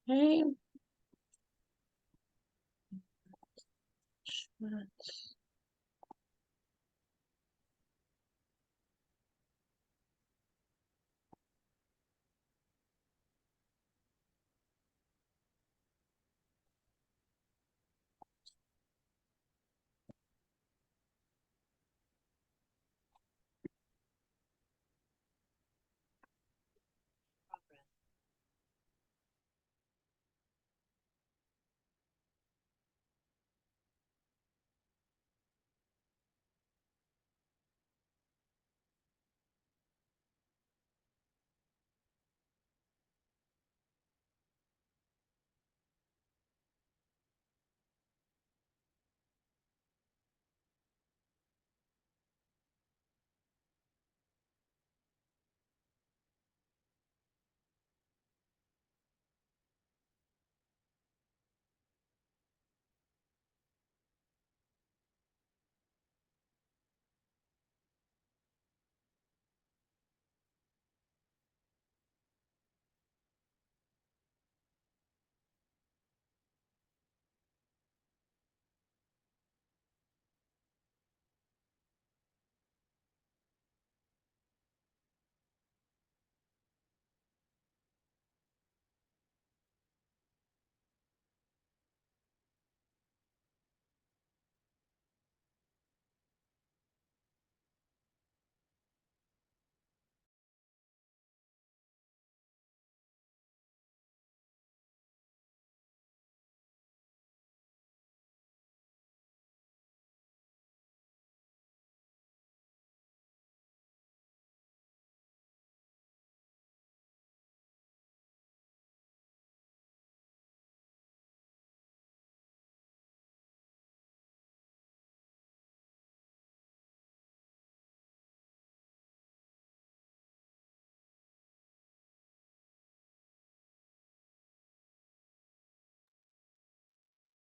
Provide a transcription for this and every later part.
Okay.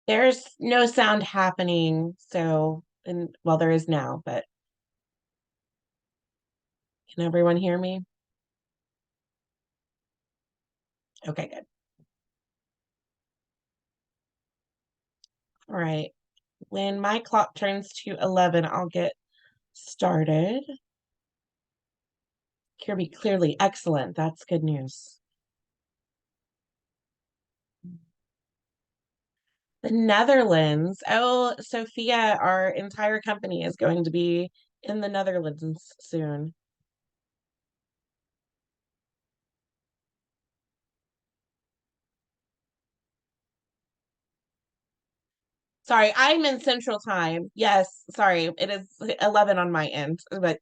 There's no sound happening, so and well, there is now, but can everyone hear me? Okay, good. All right. When my clock turns to 11, I'll get started. Kirby, clearly excellent. That's good news. The Netherlands. Oh, Sophia, our entire company is going to be in the Netherlands soon. Sorry, I'm in Central Time. Yes, sorry. It is 11 on my end, but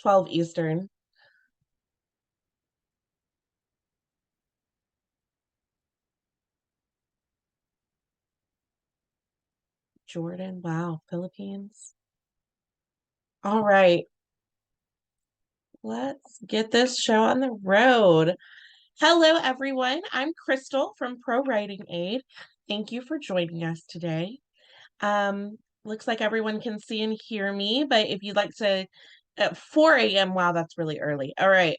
12 Eastern. Jordan, wow, Philippines. All right, let's get this show on the road. Hello, everyone. I'm Crystal from Pro Writing Aid. Thank you for joining us today. Looks like everyone can see and hear me, but if you'd like to, at 4 a.m., wow, that's really early. All right.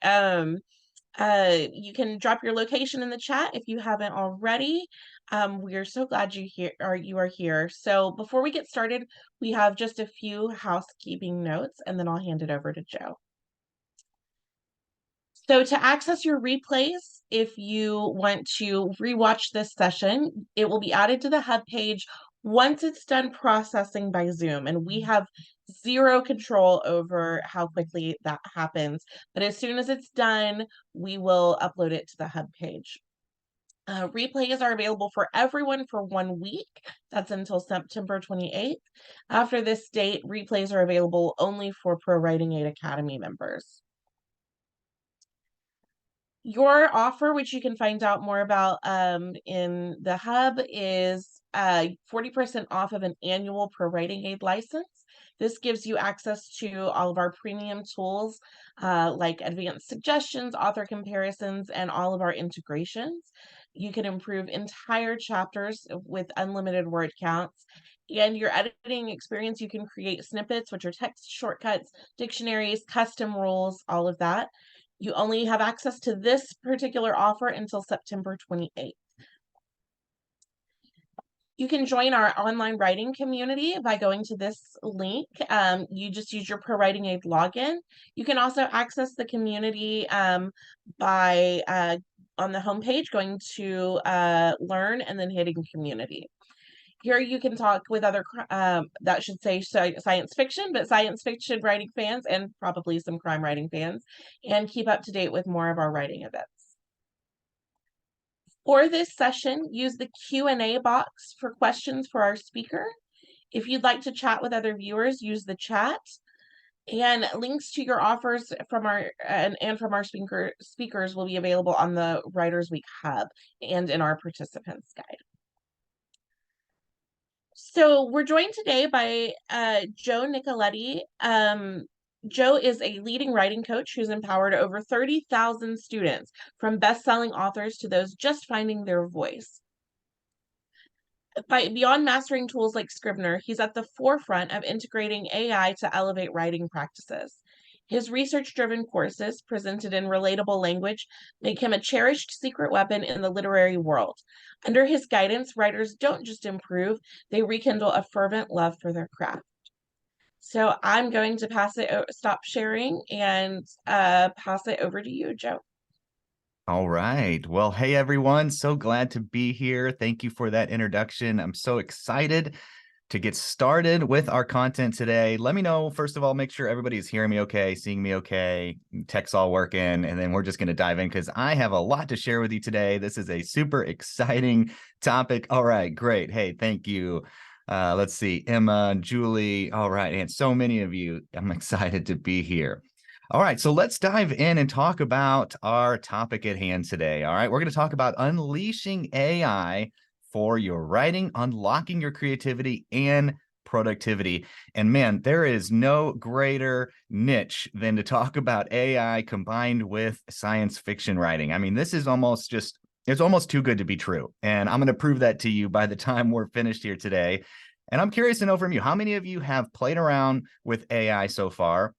You can drop your location in the chat if you haven't already. We are so glad you are here. So before we get started, we have just a few housekeeping notes, and then I'll hand it over to Joe. So to access your replays, if you want to rewatch this session, it will be added to the hub page once it's done processing by Zoom. And we have zero control over how quickly that happens. But as soon as it's done, we will upload it to the hub page. Replays are available for everyone for 1 week. That's until September 28th. After this date, replays are available only for Pro Writing Aid Academy members. Your offer, which you can find out more about in the hub, is 40% off of an annual Pro Writing Aid license. This gives you access to all of our premium tools like advanced suggestions, author comparisons, and all of our integrations. You can improve entire chapters with unlimited word counts. And your editing experience, you can create snippets, which are text shortcuts, dictionaries, custom rules, all of that. You only have access to this particular offer until September 28th. You can join our online writing community by going to this link. You just use your Pro Writing Aid login. You can also access the community by on the homepage going to Learn and then hitting Community. Here you can talk with other, that should say science fiction, but science fiction writing fans and probably some crime writing fans, and keep up to date with more of our writing events. For this session, use the Q&A box for questions for our speaker. If you'd like to chat with other viewers, use the chat. And links to your offers from our and from our speakers will be available on the Writers Week Hub and in our participants guide. So we're joined today by Joe Nicoletti. Joe is a leading writing coach who's empowered over 30,000 students, from best-selling authors to those just finding their voice. Beyond mastering tools like Scrivener, he's at the forefront of integrating AI to elevate writing practices. His research-driven courses, presented in relatable language, make him a cherished secret weapon in the literary world. Under his guidance, writers don't just improve, they rekindle a fervent love for their craft. So I'm going to stop sharing and pass it over to you, Joe. All right. Well, hey, everyone. So glad to be here. Thank you for that introduction. I'm so excited to get started with our content today. Let me know, first of all, make sure everybody's hearing me okay, seeing me okay, tech's all working, and then we're just going to dive in because I have a lot to share with you today. This is a super exciting topic. All right, great. Hey, thank you. Let's see, Emma, Julie. All right, and so many of you. I'm excited to be here. All right, so let's dive in and talk about our topic at hand today. All right, we're going to talk about unleashing AI for your writing, unlocking your creativity and productivity. And man, there is no greater niche than to talk about AI combined with science fiction writing. I mean, this is almost just, it's almost too good to be true. And I'm going to prove that to you by the time we're finished here today. And I'm curious to know from you, how many of you have played around with AI so far?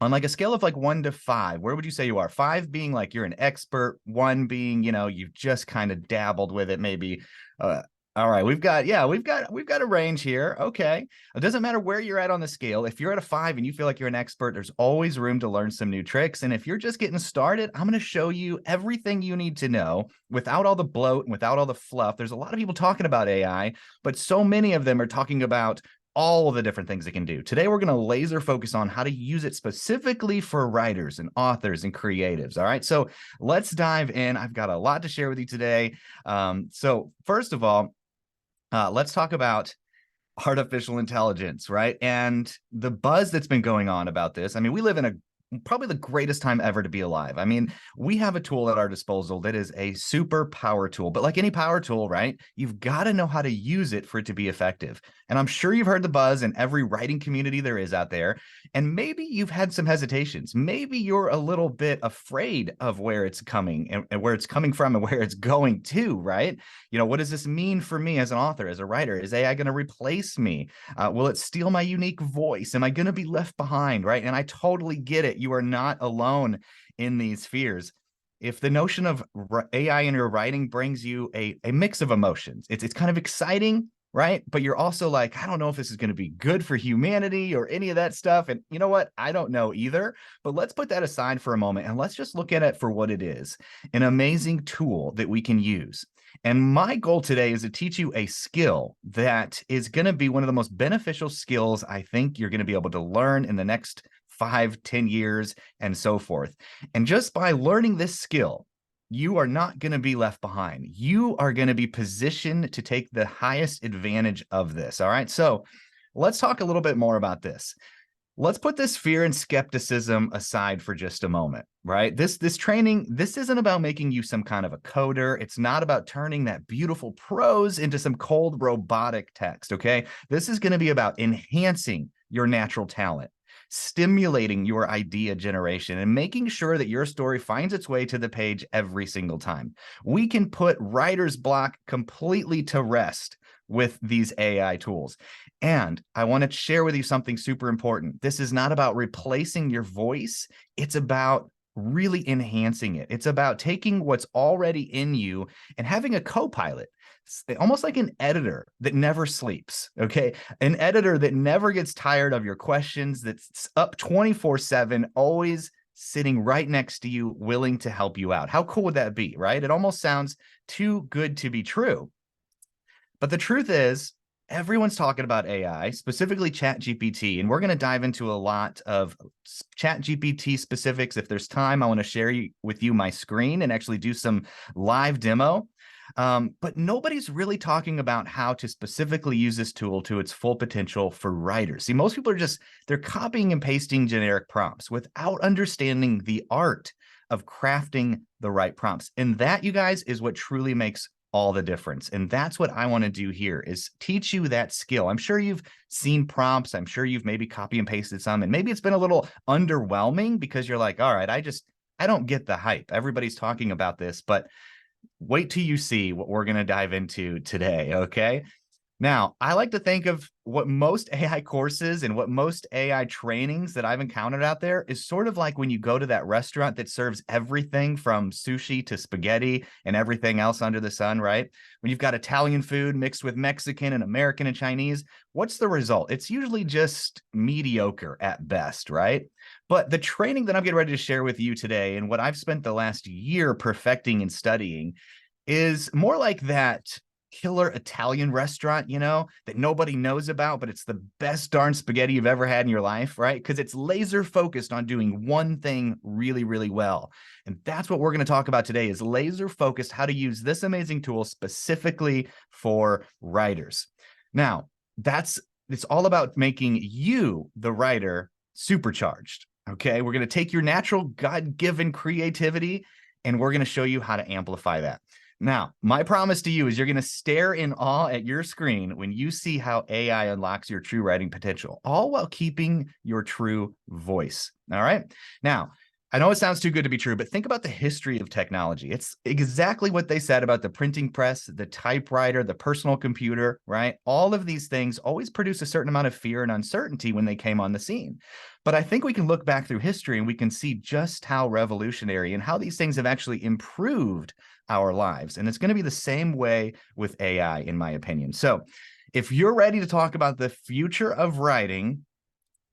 On like a scale of like 1 to 5, where would you say you are? 5 being like you're an expert, 1 being, you know, you've just kind of dabbled with it maybe. All right, we've got a range here. Okay. It doesn't matter where you're at on the scale. If you're at a 5 and you feel like you're an expert, there's always room to learn some new tricks. And if you're just getting started, I'm going to show you everything you need to know without all the bloat and without all the fluff. There's a lot of people talking about AI, but so many of them are talking about all of the different things it can do. Today, we're going to laser focus on how to use it specifically for writers and authors and creatives. All right, so let's dive in. I've got a lot to share with you today. So first of all, let's talk about artificial intelligence, right? And the buzz that's been going on about this. I mean, we live in probably the greatest time ever to be alive. I mean, we have a tool at our disposal that is a super power tool, but like any power tool, right? You've got to know how to use it for it to be effective. And I'm sure you've heard the buzz in every writing community there is out there. And maybe you've had some hesitations. Maybe you're a little bit afraid of where it's coming and where it's coming from and where it's going to, right? You know, what does this mean for me as an author, as a writer? Is AI going to replace me? Will it steal my unique voice? Am I going to be left behind, right? And I totally get it. You are not alone in these fears. If the notion of AI in your writing brings you a mix of emotions, it's kind of exciting, right? But you're also like, I don't know if this is going to be good for humanity or any of that stuff. And you know what? I don't know either. But let's put that aside for a moment and let's just look at it for what it is, an amazing tool that we can use. And my goal today is to teach you a skill that is going to be one of the most beneficial skills I think you're going to be able to learn in the next 5, 10 years and so forth. And just by learning this skill, you are not going to be left behind. You are going to be positioned to take the highest advantage of this. All right. So let's talk a little bit more about this. Let's put this fear and skepticism aside for just a moment, right? This training, this isn't about making you some kind of a coder. It's not about turning that beautiful prose into some cold robotic text, okay? This is going to be about enhancing your natural talent, stimulating your idea generation, and making sure that your story finds its way to the page every single time. We can put writer's block completely to rest with these AI tools. And I want to share with you something super important. This is not about replacing your voice. It's about really enhancing it. It's about taking what's already in you and having a co-pilot, almost like an editor that never sleeps, okay? An editor that never gets tired of your questions, that's up 24/7, always sitting right next to you, willing to help you out. How cool would that be, right? It almost sounds too good to be true. But the truth is, everyone's talking about AI, specifically ChatGPT, and we're going to dive into a lot of ChatGPT specifics. If there's time, I want to share with you my screen and actually do some live demo. But nobody's really talking about how to specifically use this tool to its full potential for writers. See, most people they're copying and pasting generic prompts without understanding the art of crafting the right prompts. And that, you guys, is what truly makes all the difference. And that's what I want to do here, is teach you that skill. I'm sure you've seen prompts. I'm sure you've maybe copy and pasted some, and maybe it's been a little underwhelming because you're like, all right, I don't get the hype. Everybody's talking about this, but wait till you see what we're going to dive into today. Okay. Now, I like to think of what most AI courses and what most AI trainings that I've encountered out there is sort of like when you go to that restaurant that serves everything from sushi to spaghetti and everything else under the sun, right? When you've got Italian food mixed with Mexican and American and Chinese, what's the result? It's usually just mediocre at best, right? But the training that I'm getting ready to share with you today, and what I've spent the last year perfecting and studying, is more like that killer Italian restaurant, that nobody knows about, but it's the best darn spaghetti you've ever had in your life, right? Because it's laser focused on doing one thing really, really well. And that's what we're going to talk about today, is laser focused, how to use this amazing tool specifically for writers. Now, it's all about making you, the writer, supercharged. Okay. We're going to take your natural God-given creativity and we're going to show you how to amplify that. Now, my promise to you is you're going to stare in awe at your screen when you see how AI unlocks your true writing potential, all while keeping your true voice. All right. Now, I know it sounds too good to be true, but think about the history of technology. It's exactly what they said about the printing press, the typewriter, the personal computer, right? All of these things always produce a certain amount of fear and uncertainty when they came on the scene. But I think we can look back through history and we can see just how revolutionary and how these things have actually improved our lives. And it's going to be the same way with AI, in my opinion. So if you're ready to talk about the future of writing,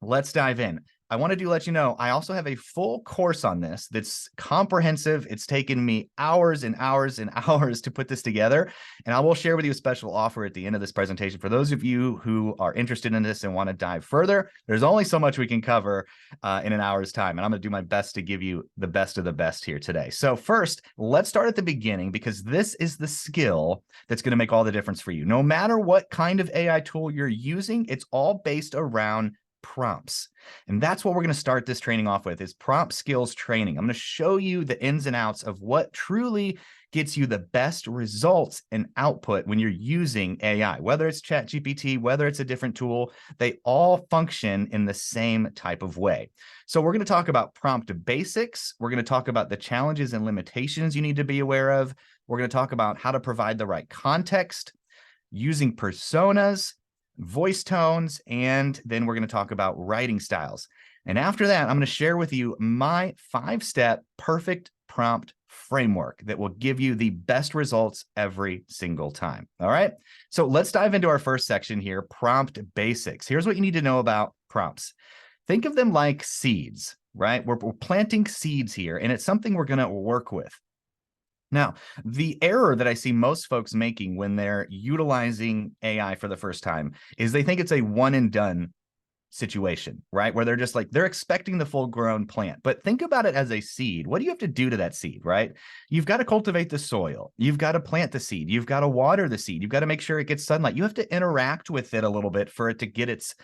let's dive in. I wanted to let you know, I also have a full course on this that's comprehensive. It's taken me hours and hours and hours to put this together. And I will share with you a special offer at the end of this presentation. For those of you who are interested in this and want to dive further, there's only so much we can cover in an hour's time. And I'm going to do my best to give you the best of the best here today. So first, let's start at the beginning, because this is the skill that's going to make all the difference for you. No matter what kind of AI tool you're using, it's all based around prompts. And that's what we're going to start this training off with, is prompt skills training. I'm going to show you the ins and outs of what truly gets you the best results and output when you're using AI, whether it's ChatGPT, whether it's a different tool, they all function in the same type of way. So we're going to talk about prompt basics. We're going to talk about the challenges and limitations you need to be aware of. We're going to talk about how to provide the right context, using personas, voice tones, and then we're going to talk about writing styles. And after that, I'm going to share with you my 5-step perfect prompt framework that will give you the best results every single time. All right. So let's dive into our first section here, prompt basics. Here's what you need to know about prompts. Think of them like seeds, right? We're planting seeds here, and it's something we're going to work with. Now, the error that I see most folks making when they're utilizing AI for the first time is they think it's a one and done situation, right? Where they're just like, they're expecting the full grown plant. But think about it as a seed. What do you have to do to that seed, right? You've got to cultivate the soil. You've got to plant the seed. You've got to water the seed. You've got to make sure it gets sunlight. You have to interact with it a little bit for it to get its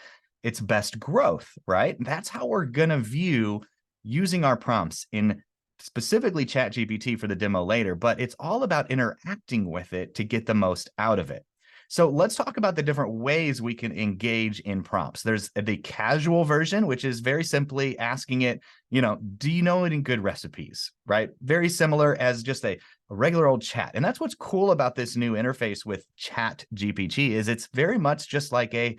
best growth, right? That's how we're going to view using our prompts in specifically ChatGPT for the demo later, but it's all about interacting with it to get the most out of it. So let's talk about the different ways we can engage in prompts. There's the casual version, which is very simply asking it, do you know any good recipes, right? Very similar as just a regular old chat. And that's what's cool about this new interface with ChatGPT, is it's very much just like a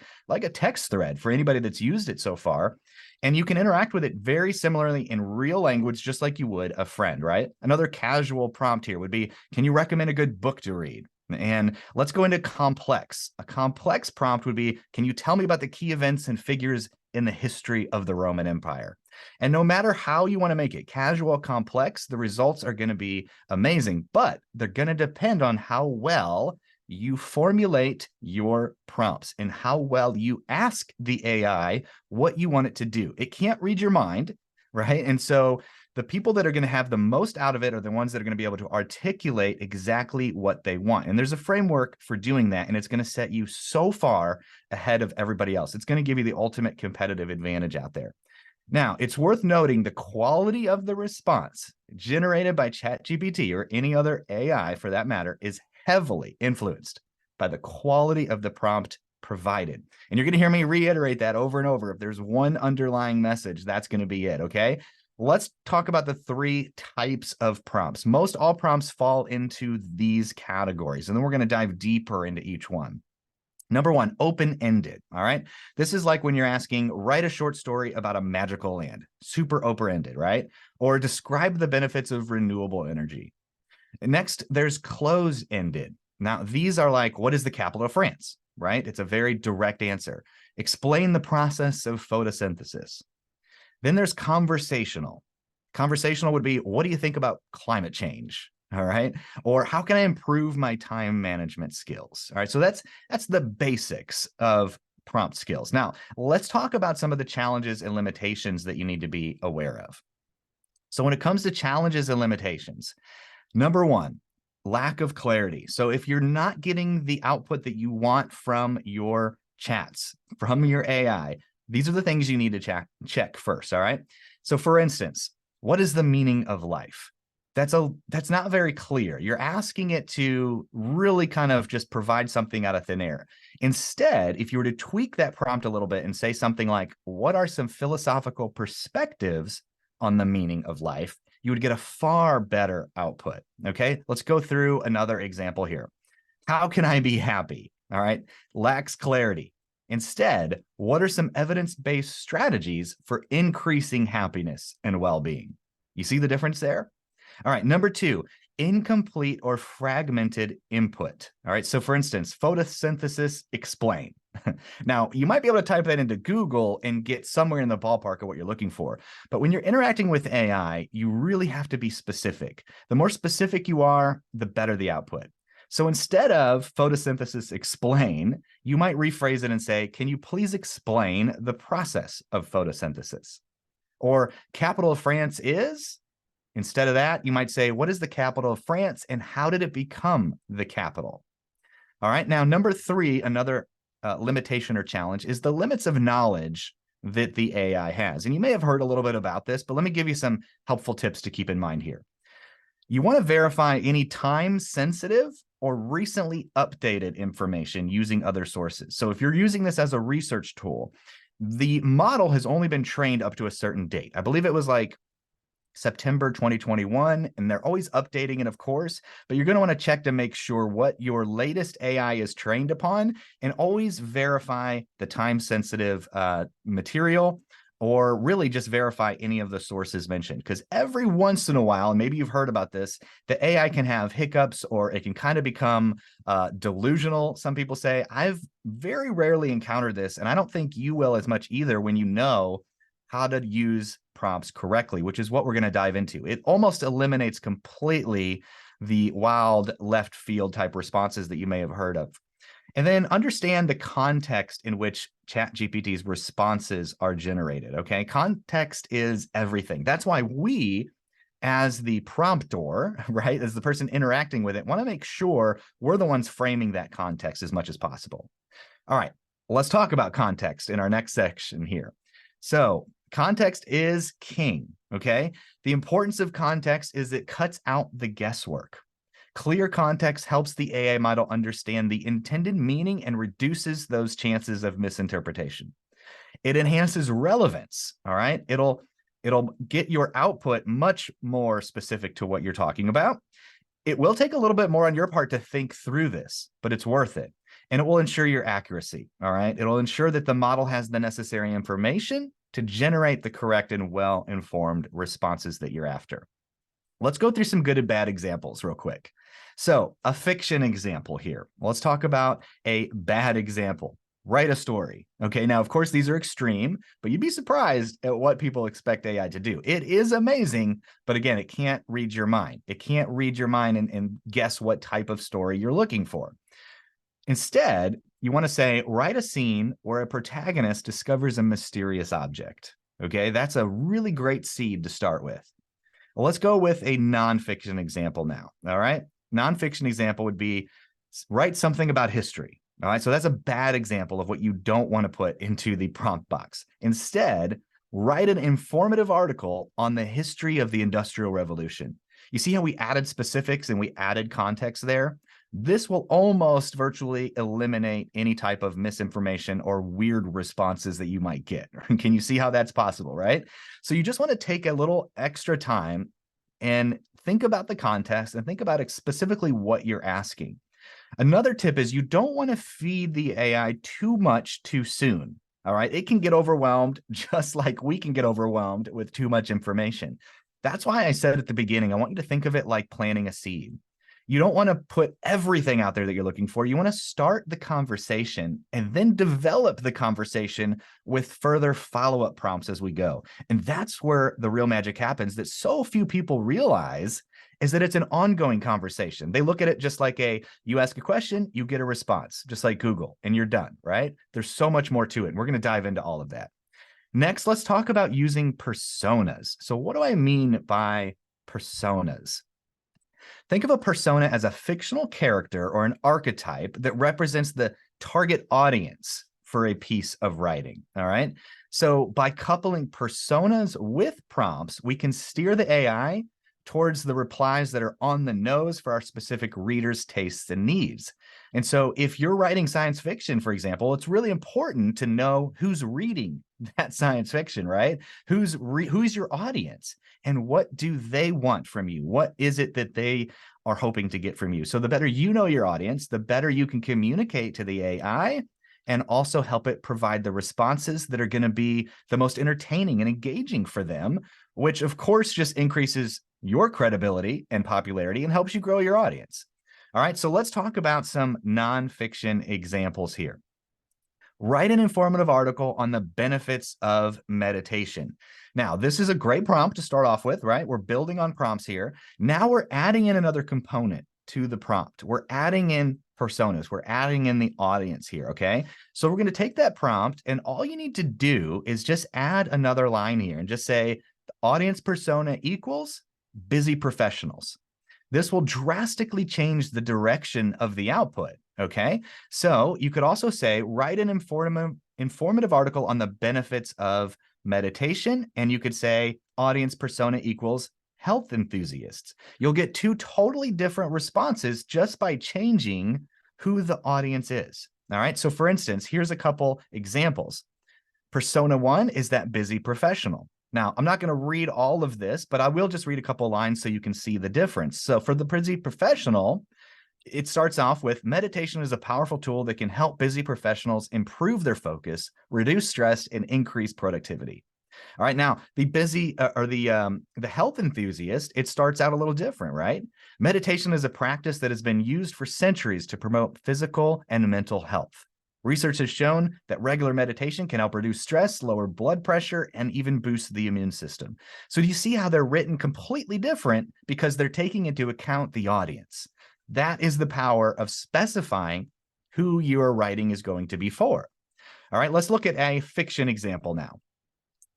text thread for anybody that's used it so far. And you can interact with it very similarly in real language, just like you would a friend, right? Another casual prompt here would be, can you recommend a good book to read? And let's go into complex. A complex prompt would be, can you tell me about the key events and figures in the history of the Roman Empire? And no matter how you want to make it casual, complex, the results are going to be amazing, but they're going to depend on how well you formulate your prompts and how well you ask the AI what you want it to do. It can't read your mind, right? And so the people that are going to have the most out of it are the ones that are going to be able to articulate exactly what they want. And there's a framework for doing that, and it's going to set you so far ahead of everybody else. It's going to give you the ultimate competitive advantage out there. Now, it's worth noting the quality of the response generated by ChatGPT or any other AI for that matter is heavily influenced by the quality of the prompt provided. And you're going to hear me reiterate that over and over. If there's one underlying message, that's going to be it, okay? Let's talk about the 3 types of prompts. Most all prompts fall into these categories, and then we're going to dive deeper into each one. Number 1, open-ended, all right? This is like when you're asking, write a short story about a magical land, super open-ended, right? Or describe the benefits of renewable energy. Next, there's close-ended. Now, these are like, what is the capital of France, right? It's a very direct answer. Explain the process of photosynthesis. Then there's conversational. Conversational would be, what do you think about climate change? All right. Or how can I improve my time management skills? All right. So that's the basics of prompt skills. Now, let's talk about some of the challenges and limitations that you need to be aware of. So when it comes to challenges and limitations, number 1, lack of clarity. So if you're not getting the output that you want from your chats, from your AI, these are the things you need to check first. All right. So for instance, what is the meaning of life? That's not very clear. You're asking it to really kind of just provide something out of thin air. Instead, if you were to tweak that prompt a little bit and say something like, what are some philosophical perspectives on the meaning of life? You would get a far better output. Okay, let's go through another example here. How can I be happy? All right, lacks clarity. Instead, what are some evidence-based strategies for increasing happiness and well-being? You see the difference there? All right, number 2, incomplete or fragmented input. All right, so for instance, photosynthesis explain. Now, you might be able to type that into Google and get somewhere in the ballpark of what you're looking for. But when you're interacting with AI, you really have to be specific. The more specific you are, the better the output. So instead of photosynthesis explain, you might rephrase it and say, can you please explain the process of photosynthesis? Or capital of France is? Instead of that, you might say, what is the capital of France and how did it become the capital? All right. Now, number 3, another limitation or challenge is the limits of knowledge that the AI has. And you may have heard a little bit about this, but let me give you some helpful tips to keep in mind here. You want to verify any time-sensitive or recently updated information using other sources. So if you're using this as a research tool, the model has only been trained up to a certain date. I believe it was like September 2021, and they're always updating it, of course, but you're going to want to check to make sure what your latest AI is trained upon, and always verify the time-sensitive material, or really just verify any of the sources mentioned. Because every once in a while, and maybe you've heard about this, the AI can have hiccups, or it can kind of become delusional, some people say. I've very rarely encountered this, and I don't think you will as much either when you know how to use prompts correctly, which is what we're going to dive into. It almost eliminates completely the wild left field type responses that you may have heard of. And then understand the context in which ChatGPT's responses are generated, okay? Context is everything. That's why we, as the prompter, right, as the person interacting with it, want to make sure we're the ones framing that context as much as possible. All right, let's talk about context in our next section here. So context is king, okay? The importance of context is it cuts out the guesswork. Clear context helps the AI model understand the intended meaning and reduces those chances of misinterpretation. It enhances relevance, all right? It'll get your output much more specific to what you're talking about. It will take a little bit more on your part to think through this, but it's worth it. And it will ensure your accuracy, all right? It'll ensure that the model has the necessary information to generate the correct and well-informed responses that you're after. Let's go through some good and bad examples real quick. So a fiction example here. Let's talk about a bad example. Write a story. Okay, now, of course, these are extreme, but you'd be surprised at what people expect AI to do. It is amazing, but again, it can't read your mind. It can't read your mind and guess what type of story you're looking for. Instead, you want to say, write a scene where a protagonist discovers a mysterious object. Okay, that's a really great seed to start with. Well, let's go with a nonfiction example now. All right. Nonfiction example would be write something about history. All right. So that's a bad example of what you don't want to put into the prompt box. Instead, write an informative article on the history of the Industrial Revolution. You see how we added specifics and we added context there? This will almost virtually eliminate any type of misinformation or weird responses that you might get. Can you see how that's possible, right? So you just want to take a little extra time and think about the context and think about specifically what you're asking. Another tip is you don't want to feed the AI too much too soon. All right. It can get overwhelmed just like we can get overwhelmed with too much information. That's why I said at the beginning, I want you to think of it like planting a seed. You don't want to put everything out there that you're looking for. You want to start the conversation and then develop the conversation with further follow-up prompts as we go. And that's where the real magic happens that so few people realize is that it's an ongoing conversation. They look at it just like you ask a question, you get a response, just like Google, and you're done, right? There's so much more to it. And we're going to dive into all of that. Next, let's talk about using personas. So what do I mean by personas? Think of a persona as a fictional character or an archetype that represents the target audience for a piece of writing. All right. So by coupling personas with prompts, we can steer the AI towards the replies that are on the nose for our specific readers' tastes and needs. And so if you're writing science fiction, for example, it's really important to know who's reading that science fiction, right? Who's your audience and what do they want from you? What is it that they are hoping to get from you? So the better you know your audience, the better you can communicate to the AI and also help it provide the responses that are going to be the most entertaining and engaging for them, which of course just increases your credibility and popularity and helps you grow your audience. All right, so let's talk about some nonfiction examples here. Write an informative article on the benefits of meditation. Now, this is a great prompt to start off with, right? We're building on prompts here. Now we're adding in another component to the prompt. We're adding in personas. We're adding in the audience here, okay? So we're going to take that prompt, and all you need to do is just add another line here and just say, the audience persona equals busy professionals. This will drastically change the direction of the output, okay? So you could also say, write an informative article on the benefits of meditation, and you could say, audience persona equals health enthusiasts. You'll get two totally different responses just by changing who the audience is, all right? So for instance, here's a couple examples. Persona 1 is that busy professional. Now, I'm not going to read all of this, but I will just read a couple of lines so you can see the difference. So for the busy professional, it starts off with meditation is a powerful tool that can help busy professionals improve their focus, reduce stress, and increase productivity. All right, now the busy or the health enthusiast, it starts out a little different, right? Meditation is a practice that has been used for centuries to promote physical and mental health. Research has shown that regular meditation can help reduce stress, lower blood pressure, and even boost the immune system. So do you see how they're written completely different because they're taking into account the audience? That is the power of specifying who your writing is going to be for. All right, let's look at a fiction example now.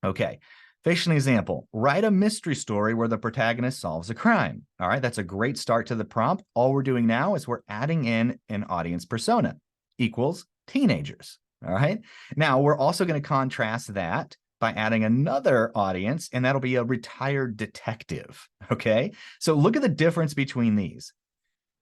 Okay, fiction example, write a mystery story where the protagonist solves a crime. All right, that's a great start to the prompt. All we're doing now is we're adding in an audience persona equals teenagers. All right. Now we're also going to contrast that by adding another audience, and that'll be a retired detective. Okay. So look at the difference between these.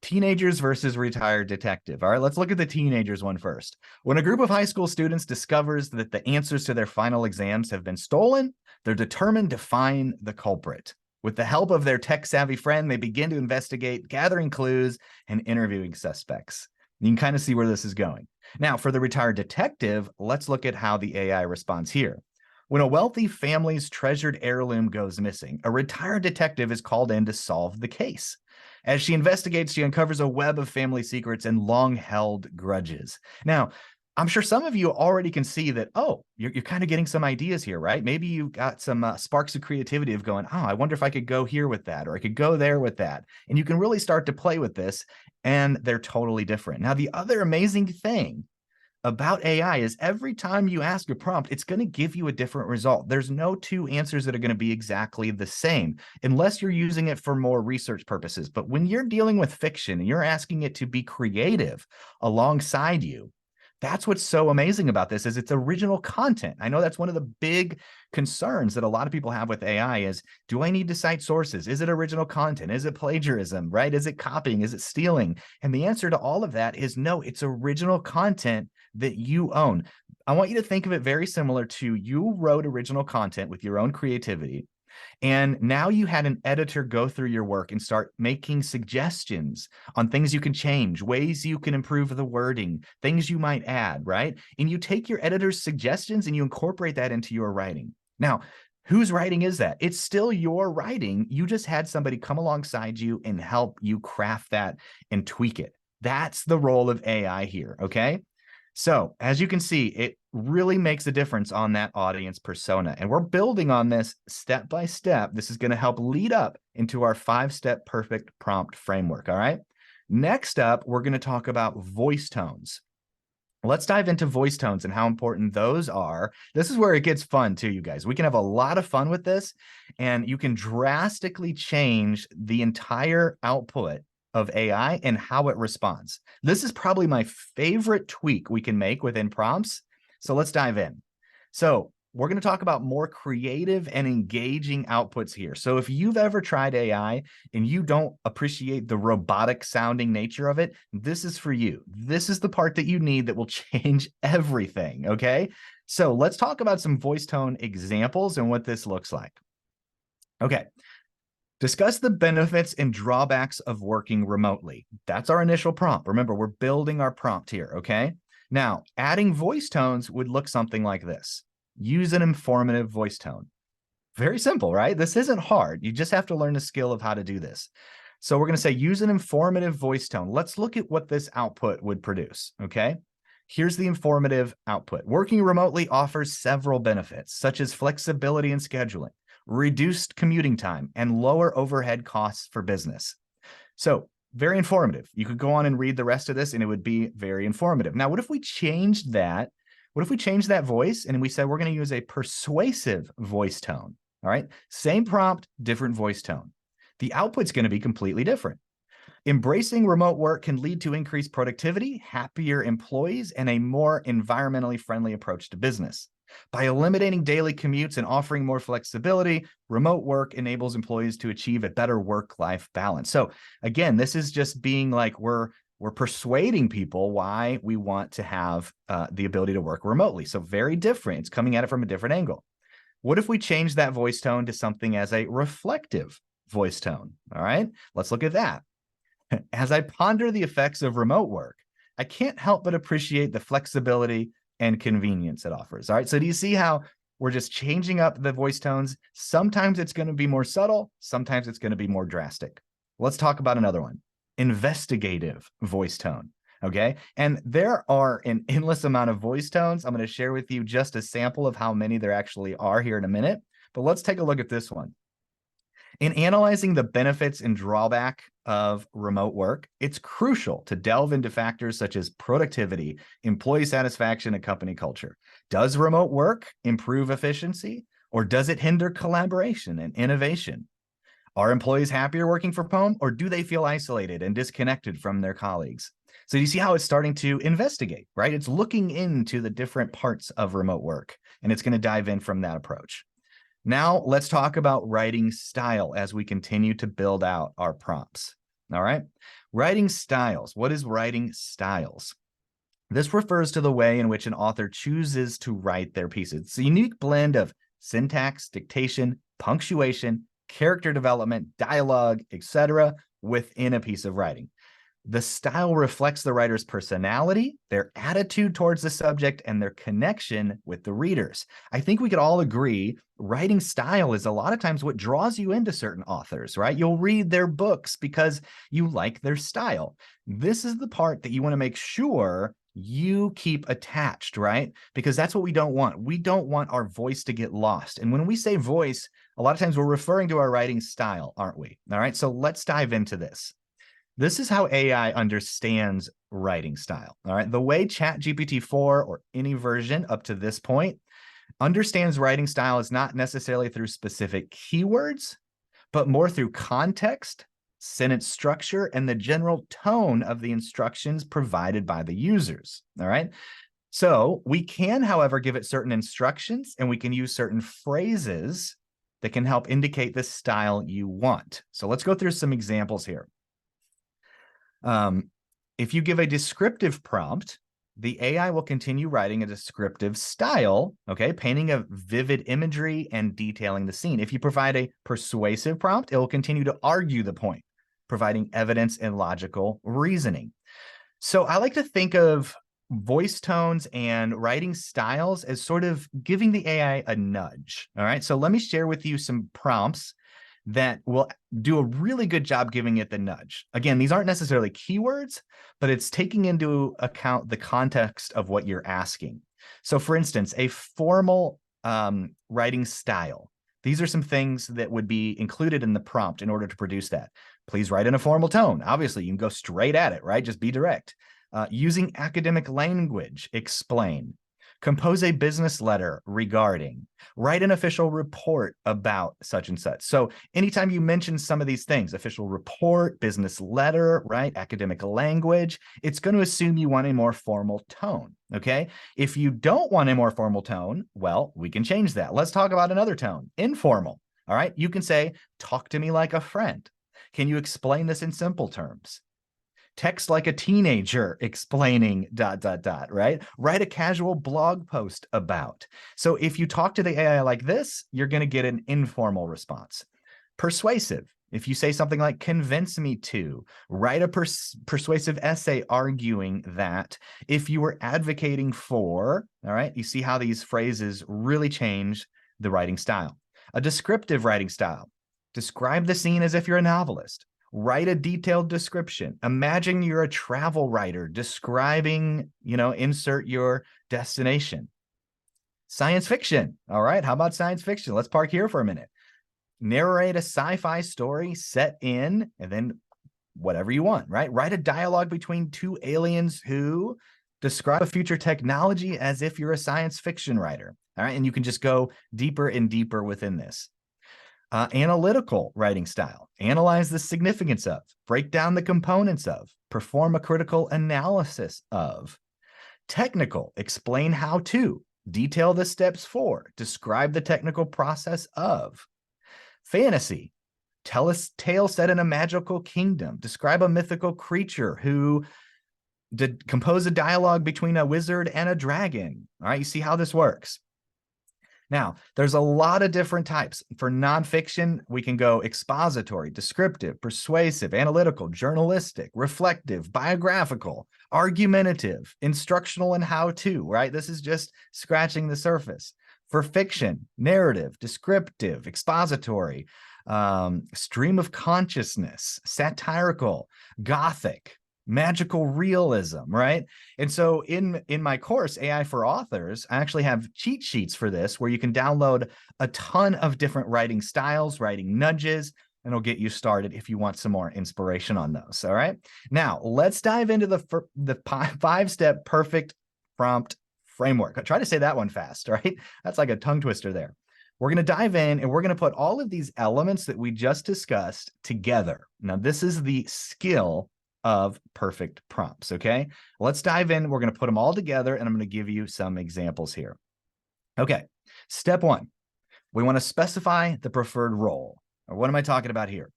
Teenagers versus retired detective. All right, let's look at the teenagers one first. When a group of high school students discovers that the answers to their final exams have been stolen, they're determined to find the culprit. With the help of their tech-savvy friend, they begin to investigate, gathering clues, and interviewing suspects. You can kind of see where this is going. Now, for the retired detective, let's look at how the AI responds here. When a wealthy family's treasured heirloom goes missing, a retired detective is called in to solve the case. As she investigates, she uncovers a web of family secrets and long-held grudges. Now, I'm sure some of you already can see that, oh, you're kind of getting some ideas here, right? Maybe you've got some sparks of creativity of going, oh, I wonder if I could go here with that, or I could go there with that. And you can really start to play with this, and they're totally different. Now, the other amazing thing about AI is every time you ask a prompt, it's going to give you a different result. There's no two answers that are going to be exactly the same, unless you're using it for more research purposes. But when you're dealing with fiction and you're asking it to be creative alongside you, that's what's so amazing about this is it's original content. I know that's one of the big concerns that a lot of people have with AI is, do I need to cite sources? Is it original content? Is it plagiarism, right? Is it copying? Is it stealing? And the answer to all of that is no, it's original content that you own. I want you to think of it very similar to you wrote original content with your own creativity. And now you had an editor go through your work and start making suggestions on things you can change, ways you can improve the wording, things you might add, right? And you take your editor's suggestions and you incorporate that into your writing. Now, whose writing is that? It's still your writing. You just had somebody come alongside you and help you craft that and tweak it. That's the role of AI here, okay? So as you can see, it really makes a difference on that audience persona. And we're building on this step by step. This is going to help lead up into our 5-step perfect prompt framework. All right. Next up, we're going to talk about voice tones. Let's dive into voice tones and how important those are. This is where it gets fun too, you guys. We can have a lot of fun with this, and you can drastically change the entire output of AI and how it responds. This is probably my favorite tweak we can make within prompts. So let's dive in. So we're going to talk about more creative and engaging outputs here. So if you've ever tried AI and you don't appreciate the robotic sounding nature of it, this is for you. This is the part that you need that will change everything. Okay. So let's talk about some voice tone examples and what this looks like. Okay. Discuss the benefits and drawbacks of working remotely. That's our initial prompt. Remember, we're building our prompt here, okay? Now, adding voice tones would look something like this. Use an informative voice tone. Very simple, right? This isn't hard. You just have to learn the skill of how to do this. So we're going to say use an informative voice tone. Let's look at what this output would produce, okay? Here's the informative output. Working remotely offers several benefits, such as flexibility in scheduling, reduced commuting time, and lower overhead costs for business. So very informative. You could go on and read the rest of this and it would be very informative. Now, what if we changed that? What if we changed that voice and we said we're going to use a persuasive voice tone? All right. Same prompt, different voice tone. The output's going to be completely different. Embracing remote work can lead to increased productivity, happier employees, and a more environmentally friendly approach to business. By eliminating daily commutes and offering more flexibility, remote work enables employees to achieve a better work-life balance. So again, this is just being like we're persuading people why we want to have the ability to work remotely. So very different. It's coming at it from a different angle. What if we change that voice tone to something as a reflective voice tone? All right, let's look at that. As I ponder the effects of remote work, I can't help but appreciate the flexibility and convenience it offers. All right. So do you see how we're just changing up the voice tones? Sometimes it's going to be more subtle. Sometimes it's going to be more drastic. Let's talk about another one. Investigative voice tone. Okay. And there are an endless amount of voice tones. I'm going to share with you just a sample of how many there actually are here in a minute. But let's take a look at this one. In analyzing the benefits and drawback of remote work, it's crucial to delve into factors such as productivity, employee satisfaction, and company culture. Does remote work improve efficiency, or does it hinder collaboration and innovation? Are employees happier working from home, or do they feel isolated and disconnected from their colleagues? So you see how it's starting to investigate, right? It's looking into the different parts of remote work, and it's going to dive in from that approach. Now let's talk about writing style as we continue to build out our prompts. All right. Writing styles. What is writing styles? This refers to the way in which an author chooses to write their pieces. It's a unique blend of syntax, dictation, punctuation, character development, dialogue, etc. within a piece of writing. The style reflects the writer's personality, their attitude towards the subject, and their connection with the readers. I think we could all agree writing style is a lot of times what draws you into certain authors, right? You'll read their books because you like their style. This is the part that you want to make sure you keep attached, right? Because that's what we don't want. We don't want our voice to get lost. And when we say voice, a lot of times we're referring to our writing style, aren't we? All right, so let's dive into this. This is how AI understands writing style. All right. The way ChatGPT 4 or any version up to this point understands writing style is not necessarily through specific keywords, but more through context, sentence structure, and the general tone of the instructions provided by the users. All right. So we can, however, give it certain instructions and we can use certain phrases that can help indicate the style you want. So let's go through some examples here. If you give a descriptive prompt, the AI will continue writing a descriptive style, okay, painting a vivid imagery and detailing the scene. If you provide a persuasive prompt, it will continue to argue the point, providing evidence and logical reasoning. So I like to think of voice tones and writing styles as sort of giving the AI a nudge. All right, so let me share with you some prompts that will do a really good job giving it the nudge. Again, these aren't necessarily keywords, but it's taking into account the context of what you're asking. So for instance, a formal writing style. These are some things that would be included in the prompt in order to produce that. Please write in a formal tone. Obviously, you can go straight at it, right? Just be direct. Using academic language, explain. Compose a business letter regarding, write an official report about such and such. So anytime you mention some of these things, official report, business letter, right, academic language, it's going to assume you want a more formal tone, okay? If you don't want a more formal tone, well, we can change that. Let's talk about another tone, informal, all right? You can say, talk to me like a friend. Can you explain this in simple terms? Text like a teenager explaining ... right? Write a casual blog post about. So if you talk to the AI like this, you're going to get an informal response. Persuasive. If you say something like convince me to, write a persuasive essay arguing that. If you were advocating for, all right, you see how these phrases really change the writing style. A descriptive writing style. Describe the scene as if you're a novelist. Write a detailed description. Imagine you're a travel writer describing, insert your destination. Science fiction. All right. How about science fiction? Let's park here for a minute. Narrate a sci-fi story set in, and then whatever you want, right? Write a dialogue between two aliens who describe a future technology as if you're a science fiction writer. All right. And you can just go deeper and deeper within this. Analytical writing style. Analyze the significance of, break down the components of, perform a critical analysis of. Technical, explain how to, detail the steps for, describe the technical process of. Fantasy, tell a tale set in a magical kingdom, describe a mythical creature who compose a dialogue between a wizard and a dragon. All right, you see how this works. Now, there's a lot of different types. For nonfiction, we can go expository, descriptive, persuasive, analytical, journalistic, reflective, biographical, argumentative, instructional, and how-to, right? This is just scratching the surface. For fiction, narrative, descriptive, expository, stream of consciousness, satirical, gothic, magical realism, right? And so in my course, AI for Authors, I actually have cheat sheets for this where you can download a ton of different writing styles, writing nudges, and it'll get you started if you want some more inspiration on those. All right. Now let's dive into the 5-step perfect prompt framework. I try to say that one fast, right? That's like a tongue twister there. We're going to dive in and we're going to put all of these elements that we just discussed together. Now, this is the skill of perfect prompts. Okay, let's dive in. We're going to put them all together and I'm going to give you some examples here. Okay, step one, we want to specify the preferred role. Or what am I talking about here?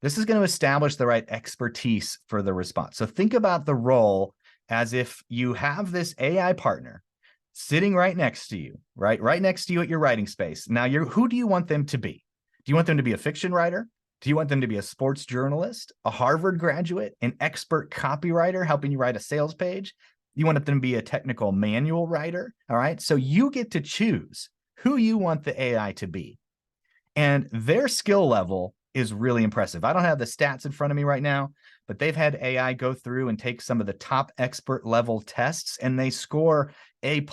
This is going to establish the right expertise for the response. So think about the role as if you have this AI partner sitting right next to you, right next to you at your writing space. Now, who do you want them to be? Do you want them to be a fiction writer, Do you want them to be a sports journalist, a Harvard graduate, an expert copywriter helping you write a sales page? You want them to be a technical manual writer? All right. So you get to choose who you want the AI to be. And their skill level is really impressive. I don't have the stats in front of me right now, but they've had AI go through and take some of the top expert level tests, and they score A+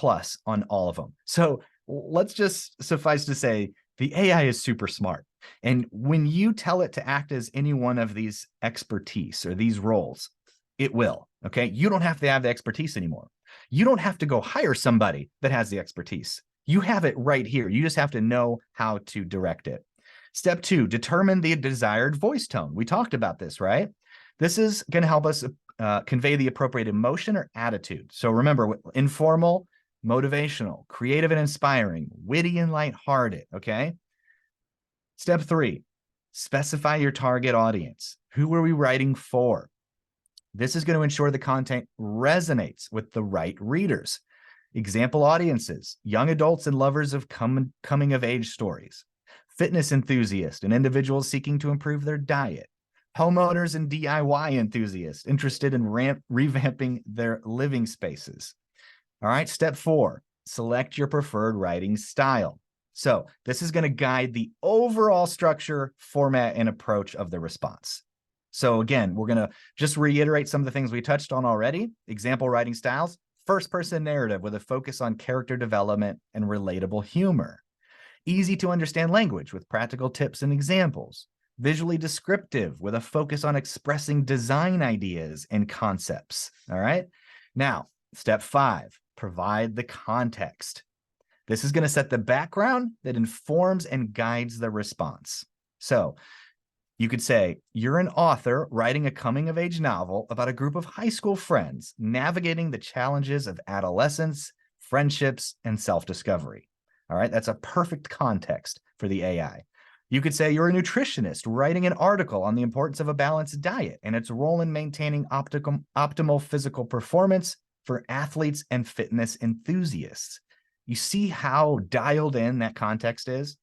on all of them. So let's just suffice to say, the AI is super smart. And when you tell it to act as any one of these expertise or these roles, it will. Okay. You don't have to have the expertise anymore. You don't have to go hire somebody that has the expertise. You have it right here. You just have to know how to direct it. Step 2, determine the desired voice tone. We talked about this, right? This is going to help us convey the appropriate emotion or attitude. So remember, informal, motivational, creative and inspiring, witty and lighthearted, okay? Step 3, specify your target audience. Who are we writing for? This is going to ensure the content resonates with the right readers. Example audiences: young adults and lovers of coming of age stories, fitness enthusiasts and individuals seeking to improve their diet, homeowners and DIY enthusiasts interested in revamping their living spaces. All right, step 4, select your preferred writing style. So this is going to guide the overall structure, format, and approach of the response. So again, we're going to just reiterate some of the things we touched on already. Example writing styles: first-person narrative with a focus on character development and relatable humor. Easy to understand language with practical tips and examples. Visually descriptive with a focus on expressing design ideas and concepts. All right. Now, step 5, provide the context. This is going to set the background that informs and guides the response. So you could say, you're an author writing a coming-of-age novel about a group of high school friends navigating the challenges of adolescence, friendships, and self-discovery. All right, that's a perfect context for the AI. You could say you're a nutritionist writing an article on the importance of a balanced diet and its role in maintaining optimal physical performance for athletes and fitness enthusiasts. You see how dialed in that context is?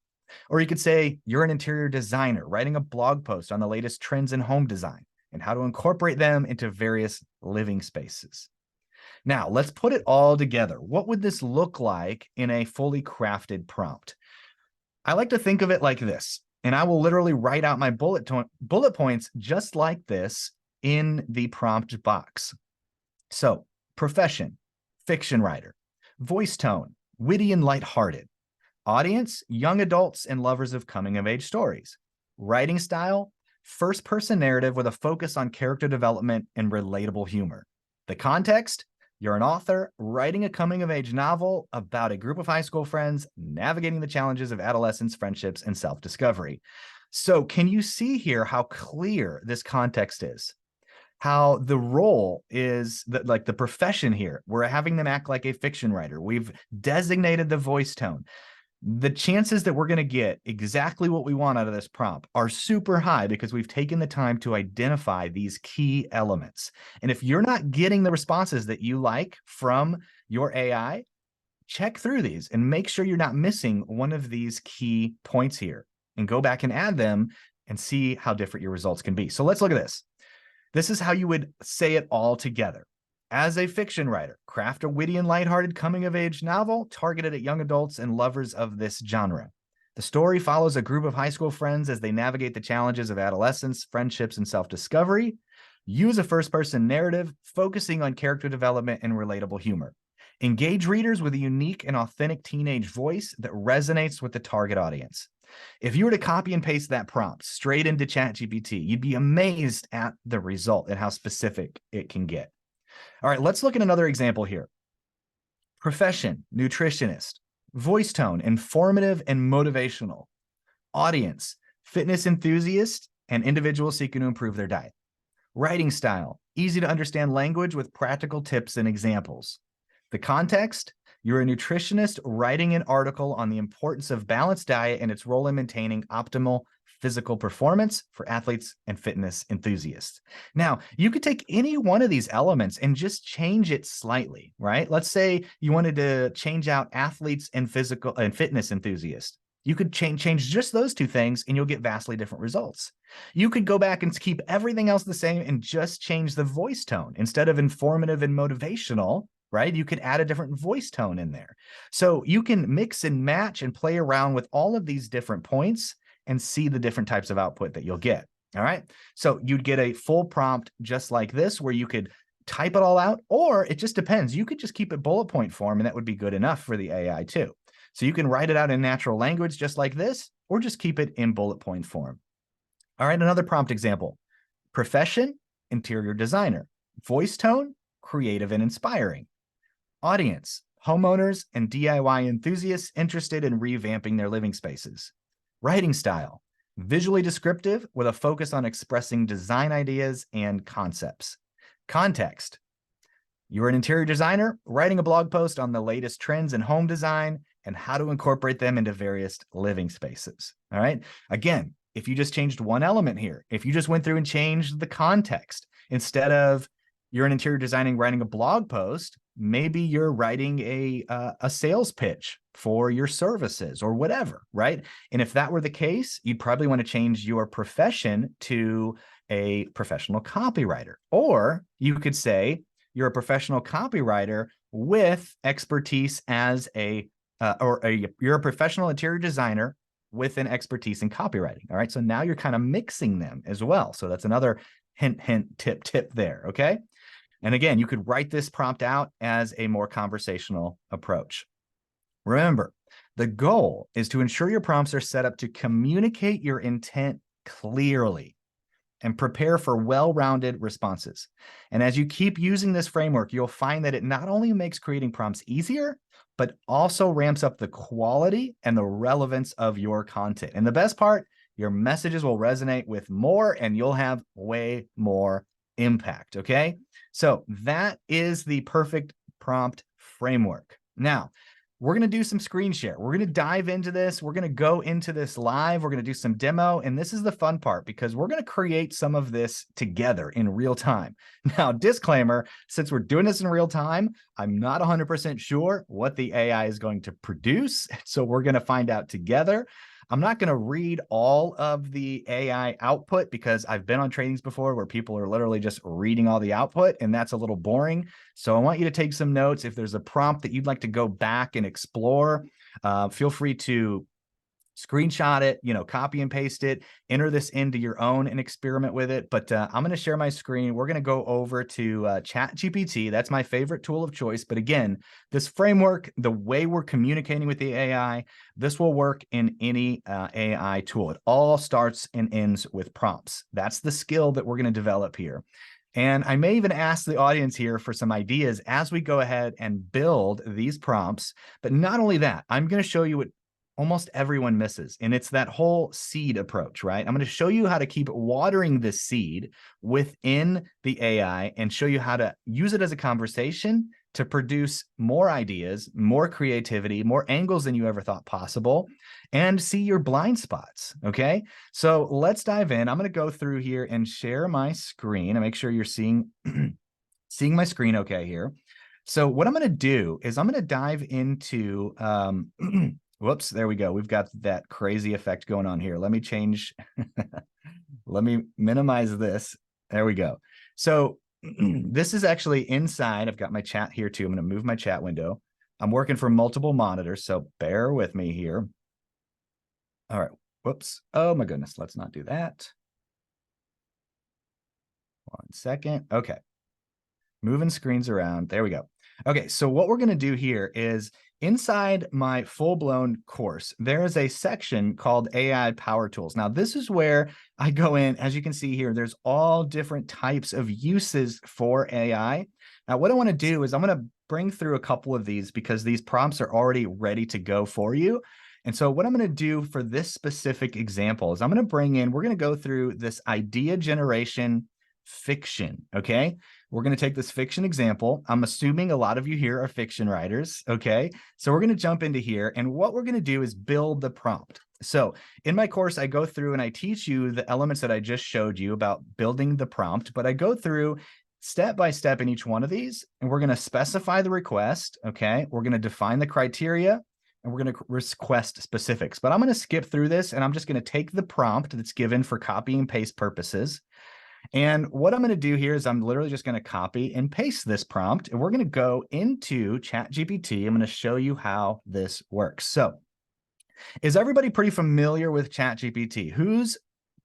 Or you could say you're an interior designer writing a blog post on the latest trends in home design and how to incorporate them into various living spaces. Now, let's put it all together. What would this look like in a fully crafted prompt? I like to think of it like this, and I will literally write out my bullet points just like this in the prompt box. So, profession, fiction writer. Voice tone, witty and lighthearted. Audience, young adults and lovers of coming-of-age stories. Writing style, first-person narrative with a focus on character development and relatable humor. The context, you're an author writing a coming-of-age novel about a group of high school friends navigating the challenges of adolescence, friendships, and self-discovery. So can you see here how clear this context is? How the role is like the profession here. We're having them act like a fiction writer. We've designated the voice tone. The chances that we're going to get exactly what we want out of this prompt are super high because we've taken the time to identify these key elements. And if you're not getting the responses that you like from your AI, check through these and make sure you're not missing one of these key points here, and go back and add them and see how different your results can be. So let's look at this. This is how you would say it all together. As a fiction writer, craft a witty and lighthearted coming-of-age novel targeted at young adults and lovers of this genre. The story follows a group of high school friends as they navigate the challenges of adolescence, friendships, and self-discovery. Use a first-person narrative, focusing on character development and relatable humor. Engage readers with a unique and authentic teenage voice that resonates with the target audience. If you were to copy and paste that prompt straight into ChatGPT, you'd be amazed at the result and how specific it can get. All right, let's look at another example here. Profession, nutritionist. Voice tone, informative and motivational. Audience, fitness enthusiast and individuals seeking to improve their diet. Writing style, easy to understand language with practical tips and examples. The context, you're a nutritionist writing an article on the importance of balanced diet and its role in maintaining optimal physical performance for athletes and fitness enthusiasts. Now, you could take any one of these elements and just change it slightly, right? Let's say you wanted to change out athletes and physical and fitness enthusiasts. You could change just those two things and you'll get vastly different results. You could go back and keep everything else the same and just change the voice tone. Instead of informative and motivational, right? You could add a different voice tone in there. So you can mix and match and play around with all of these different points and see the different types of output that you'll get. All right. So you'd get a full prompt just like this, where you could type it all out, or it just depends. You could just keep it bullet point form and that would be good enough for the AI too. So you can write it out in natural language just like this, or just keep it in bullet point form. All right, another prompt example. Profession, interior designer. Voice tone, creative and inspiring. Audience, homeowners and DIY enthusiasts interested in revamping their living spaces. Writing style, visually descriptive with a focus on expressing design ideas and concepts. Context, you're an interior designer writing a blog post on the latest trends in home design and how to incorporate them into various living spaces. All right. Again, if you just changed one element here, if you just went through and changed the context, instead of you're an interior designing writing a blog post, maybe you're writing a sales pitch for your services or whatever, right? And if that were the case, you'd probably want to change your profession to a professional copywriter. Or you could say you're a professional copywriter with expertise as you're a professional interior designer with an expertise in copywriting. All right. So now you're kind of mixing them as well. So that's another hint, tip there. Okay. And again, you could write this prompt out as a more conversational approach. Remember, the goal is to ensure your prompts are set up to communicate your intent clearly and prepare for well-rounded responses. And as you keep using this framework, you'll find that it not only makes creating prompts easier, but also ramps up the quality and the relevance of your content. And the best part, your messages will resonate with more and you'll have way more impact, okay? So that is the perfect prompt framework. Now, we're going to do some screen share. We're going to dive into this. We're going to go into this live. We're going to do some demo. And this is the fun part because we're going to create some of this together in real time. Now, disclaimer, since we're doing this in real time, I'm not 100% sure what the AI is going to produce. So we're going to find out together. I'm not going to read all of the AI output because I've been on trainings before where people are literally just reading all the output, and that's a little boring. So I want you to take some notes. If there's a prompt that you'd like to go back and explore, feel free to screenshot it, copy and paste it, enter this into your own and experiment with it. But I'm going to share my screen. We're going to go over to ChatGPT. That's my favorite tool of choice. But again, this framework, the way we're communicating with the AI, this will work in any AI tool. It all starts and ends with prompts. That's the skill that we're going to develop here. And I may even ask the audience here for some ideas as we go ahead and build these prompts. But not only that, I'm going to show you what almost everyone misses. And it's that whole seed approach, right? I'm going to show you how to keep watering the seed within the AI and show you how to use it as a conversation to produce more ideas, more creativity, more angles than you ever thought possible, and see your blind spots. Okay. So let's dive in. I'm going to go through here and share my screen and make sure you're seeing my screen okay here. So what I'm going to do is I'm going to dive into, whoops, there we go. We've got that crazy effect going on here. Let me change. Let me minimize this. There we go. So this is actually inside. I've got my chat here too. I'm going to move my chat window. I'm working from multiple monitors, so bear with me here. All right. Whoops. Oh my goodness. Let's not do that. 1 second. Okay. Moving screens around. There we go. Okay, so what we're going to do here is inside my full-blown course, there is a section called AI Power Tools. Now, this is where I go in. As you can see here, there's all different types of uses for AI. Now, what I want to do is I'm going to bring through a couple of these because these prompts are already ready to go for you. And so what I'm going to do for this specific example is I'm going to bring in, we're going to go through this idea generation fiction, okay? We're going to take this fiction example. I'm assuming a lot of you here are fiction writers, okay? So we're going to jump into here, and what we're going to do is build the prompt. So in my course, I go through and I teach you the elements that I just showed you about building the prompt, but I go through step by step in each one of these, and we're going to specify the request, okay? We're going to define the criteria. and we're going to request specifics. But I'm going to skip through this, and I'm just going to take the prompt that's given for copy and paste purposes. And what I'm going to do here is I'm literally just going to copy and paste this prompt, and we're going to go into ChatGPT. I'm going to show you how this works. So is everybody pretty familiar with ChatGPT? Who's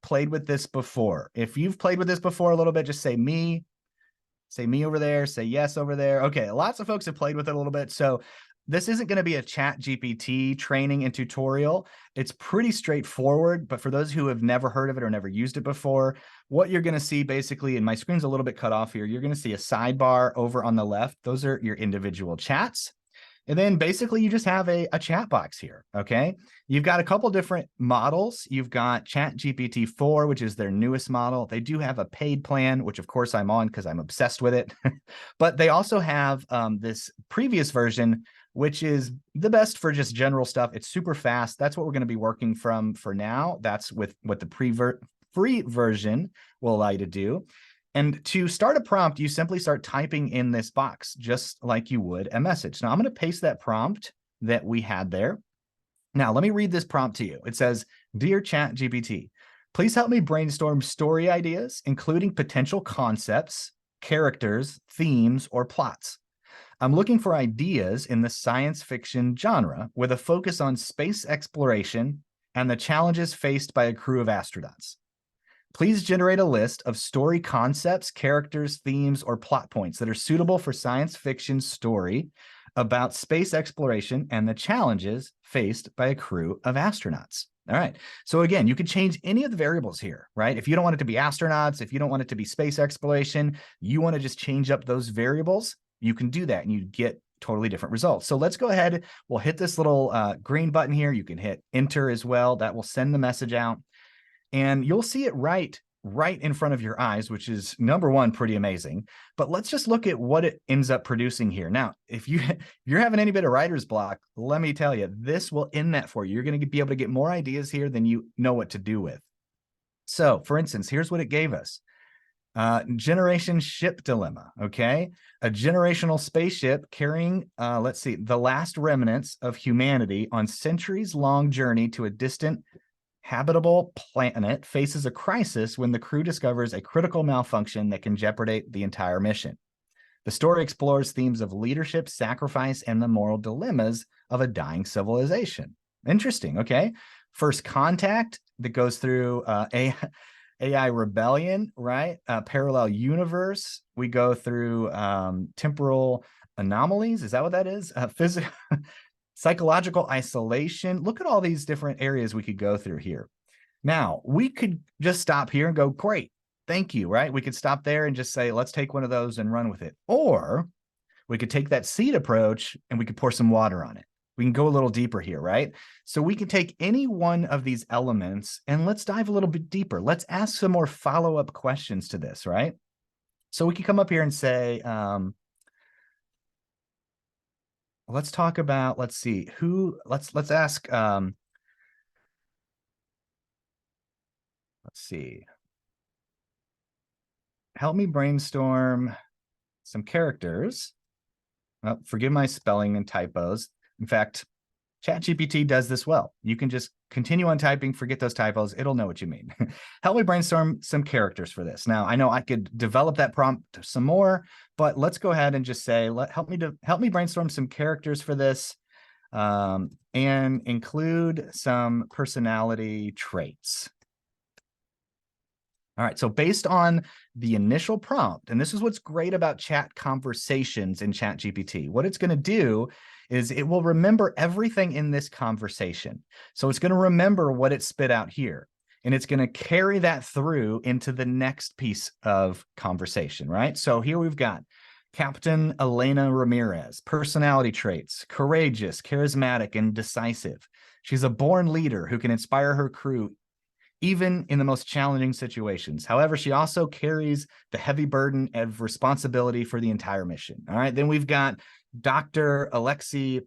played with this before? If you've played with this before a little bit, just say me. Say me over there, say yes over there. Okay, lots of folks have played with it a little bit. So this isn't going to be a ChatGPT training and tutorial. It's pretty straightforward, but for those who have never heard of it or never used it before, what you're going to see basically, and my screen's a little bit cut off here, you're going to see a sidebar over on the left. Those are your individual chats. And then basically you just have a chat box here, okay? You've got a couple different models. You've got ChatGPT 4, which is their newest model. They do have a paid plan, which of course I'm on because I'm obsessed with it. But they also have this previous version, which is the best for just general stuff. It's super fast. That's what we're going to be working from for now. That's with what the free version will allow you to do. And to start a prompt, you simply start typing in this box, just like you would a message. Now I'm going to paste that prompt that we had there. Now let me read this prompt to you. It says, "Dear ChatGPT, please help me brainstorm story ideas, including potential concepts, characters, themes, or plots. I'm looking for ideas in the science fiction genre with a focus on space exploration and the challenges faced by a crew of astronauts. Please generate a list of story concepts, characters, themes, or plot points that are suitable for science fiction story about space exploration and the challenges faced by a crew of astronauts." All right. So again, you can change any of the variables here, right? If you don't want it to be astronauts, if you don't want it to be space exploration, you want to just change up those variables, you can do that and you get totally different results. So let's go ahead. We'll hit this little green button here. You can hit enter as well. That will send the message out. And you'll see it right in front of your eyes, which is number one, pretty amazing. But let's just look at what it ends up producing here. Now, if you're having any bit of writer's block, let me tell you, this will end that for you. You're going to be able to get more ideas here than you know what to do with. So for instance, here's what it gave us. Generation ship dilemma, okay? A generational spaceship carrying, let's see, the last remnants of humanity on centuries-long journey to a distant habitable planet faces a crisis when the crew discovers a critical malfunction that can jeopardize the entire mission. The story explores themes of leadership, sacrifice, and the moral dilemmas of a dying civilization. Interesting, okay? First Contact that goes through AI rebellion, right? Parallel universe. We go through temporal anomalies. Is that what that is? Physical. Psychological isolation. Look at all these different areas we could go through here. Now, we could just stop here and go, great, thank you, right? We could stop there and just say, let's take one of those and run with it. Or we could take that seed approach and we could pour some water on it. We can go a little deeper here, right? So we can take any one of these elements and let's dive a little bit deeper. Let's ask some more follow-up questions to this, right? So we can come up here and say, let's talk about, let's see, let's ask, let's see. Help me brainstorm some characters. Oh, forgive my spelling and typos. In fact, ChatGPT does this well. You can just continue on typing, forget those typos. It'll know what you mean. Help me brainstorm some characters for this. Now, I know I could develop that prompt some more, but let's go ahead and just say, help me brainstorm some characters for this, and include some personality traits. All right, so based on the initial prompt, and this is what's great about chat conversations in ChatGPT, what it's going to do is it will remember everything in this conversation. So it's going to remember what it spit out here, and it's going to carry that through into the next piece of conversation, right? So here we've got Captain Elena Ramirez, personality traits, courageous, charismatic, and decisive. She's a born leader who can inspire her crew even in the most challenging situations. However, she also carries the heavy burden of responsibility for the entire mission. All right, then we've got Dr. Alexei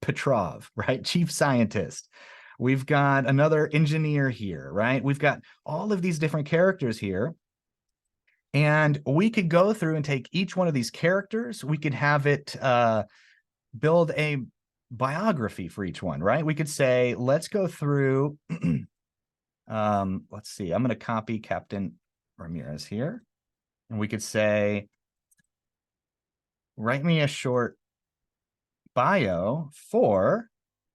Petrov, right? Chief scientist. We've got another engineer here, right? We've got all of these different characters here. And we could go through and take each one of these characters. We could have it build a biography for each one, right? We could say, let's go through, let's see, I'm going to copy Captain Ramirez here. And we could say, write me a short bio for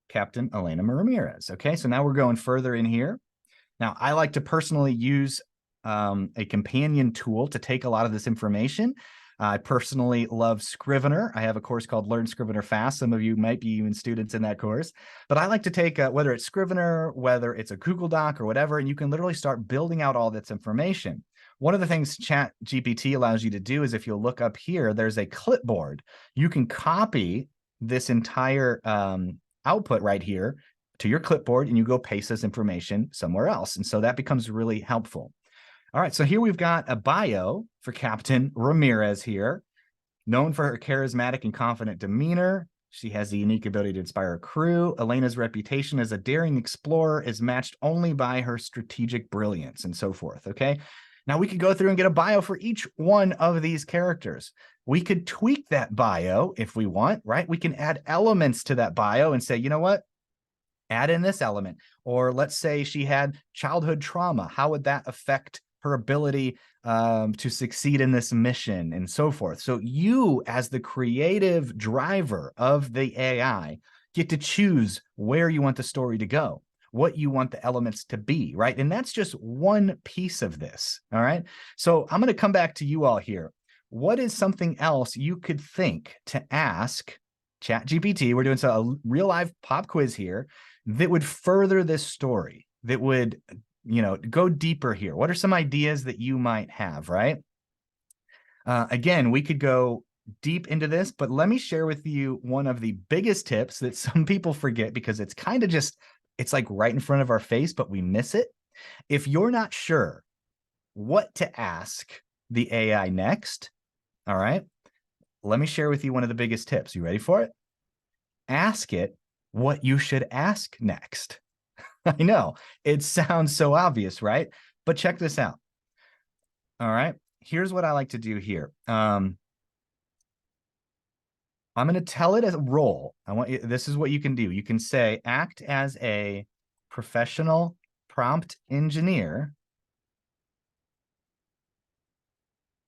Captain Elena Ramirez. Okay, so now we're going further in here. Now, I like to personally use a companion tool to take a lot of this information. I personally love Scrivener. I have a course called Learn Scrivener Fast. Some of you might be even students in that course. But I like to take, whether it's Scrivener, whether it's a Google Doc or whatever, and you can literally start building out all this information. One of the things ChatGPT allows you to do is if you'll look up here, there's a clipboard. You can copy this entire output right here to your clipboard, and you go paste this information somewhere else. And so that becomes really helpful. All right, so here we've got a bio for Captain Ramirez here. Known for her charismatic and confident demeanor, she has the unique ability to inspire a crew. Elena's reputation as a daring explorer is matched only by her strategic brilliance, and so forth, okay? Now we could go through and get a bio for each one of these characters. We could tweak that bio if we want, right? We can add elements to that bio and say, you know what? Add in this element. Or let's say she had childhood trauma. How would that affect her ability to succeed in this mission and so forth? So you, as the creative driver of the AI, get to choose where you want the story to go, what you want the elements to be, right? And that's just one piece of this, all right? So I'm going to come back to you all here. What is something else you could think to ask ChatGPT? We're doing a real live pop quiz here that would further this story, that would, you know, go deeper here. What are some ideas that you might have, right? Again, we could go deep into this, but let me share with you one of the biggest tips that some people forget because it's kind of just, it's like right in front of our face, but we miss it. If you're not sure what to ask the AI next, all right, let me share with you one of the biggest tips. You ready for it? Ask it what you should ask next. I know it sounds so obvious, right? But check this out. All right, here's what I like to do here. I'm going to tell it as a role. This is what you can do. You can say, act as a professional prompt engineer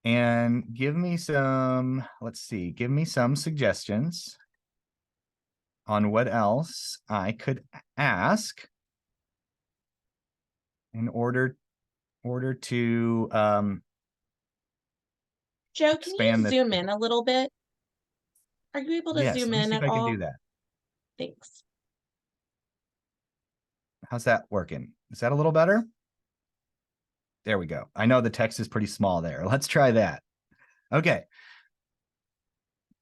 and give me some, let's see, give me some suggestions on what else I could ask in order to Joe, can you expand this. zoom in a little bit? Are you able to Yes, zoom let me in see if at I can all? do that. Thanks. How's that working? Is that a little better? There we go. I know the text is pretty small there. Let's try that. Okay.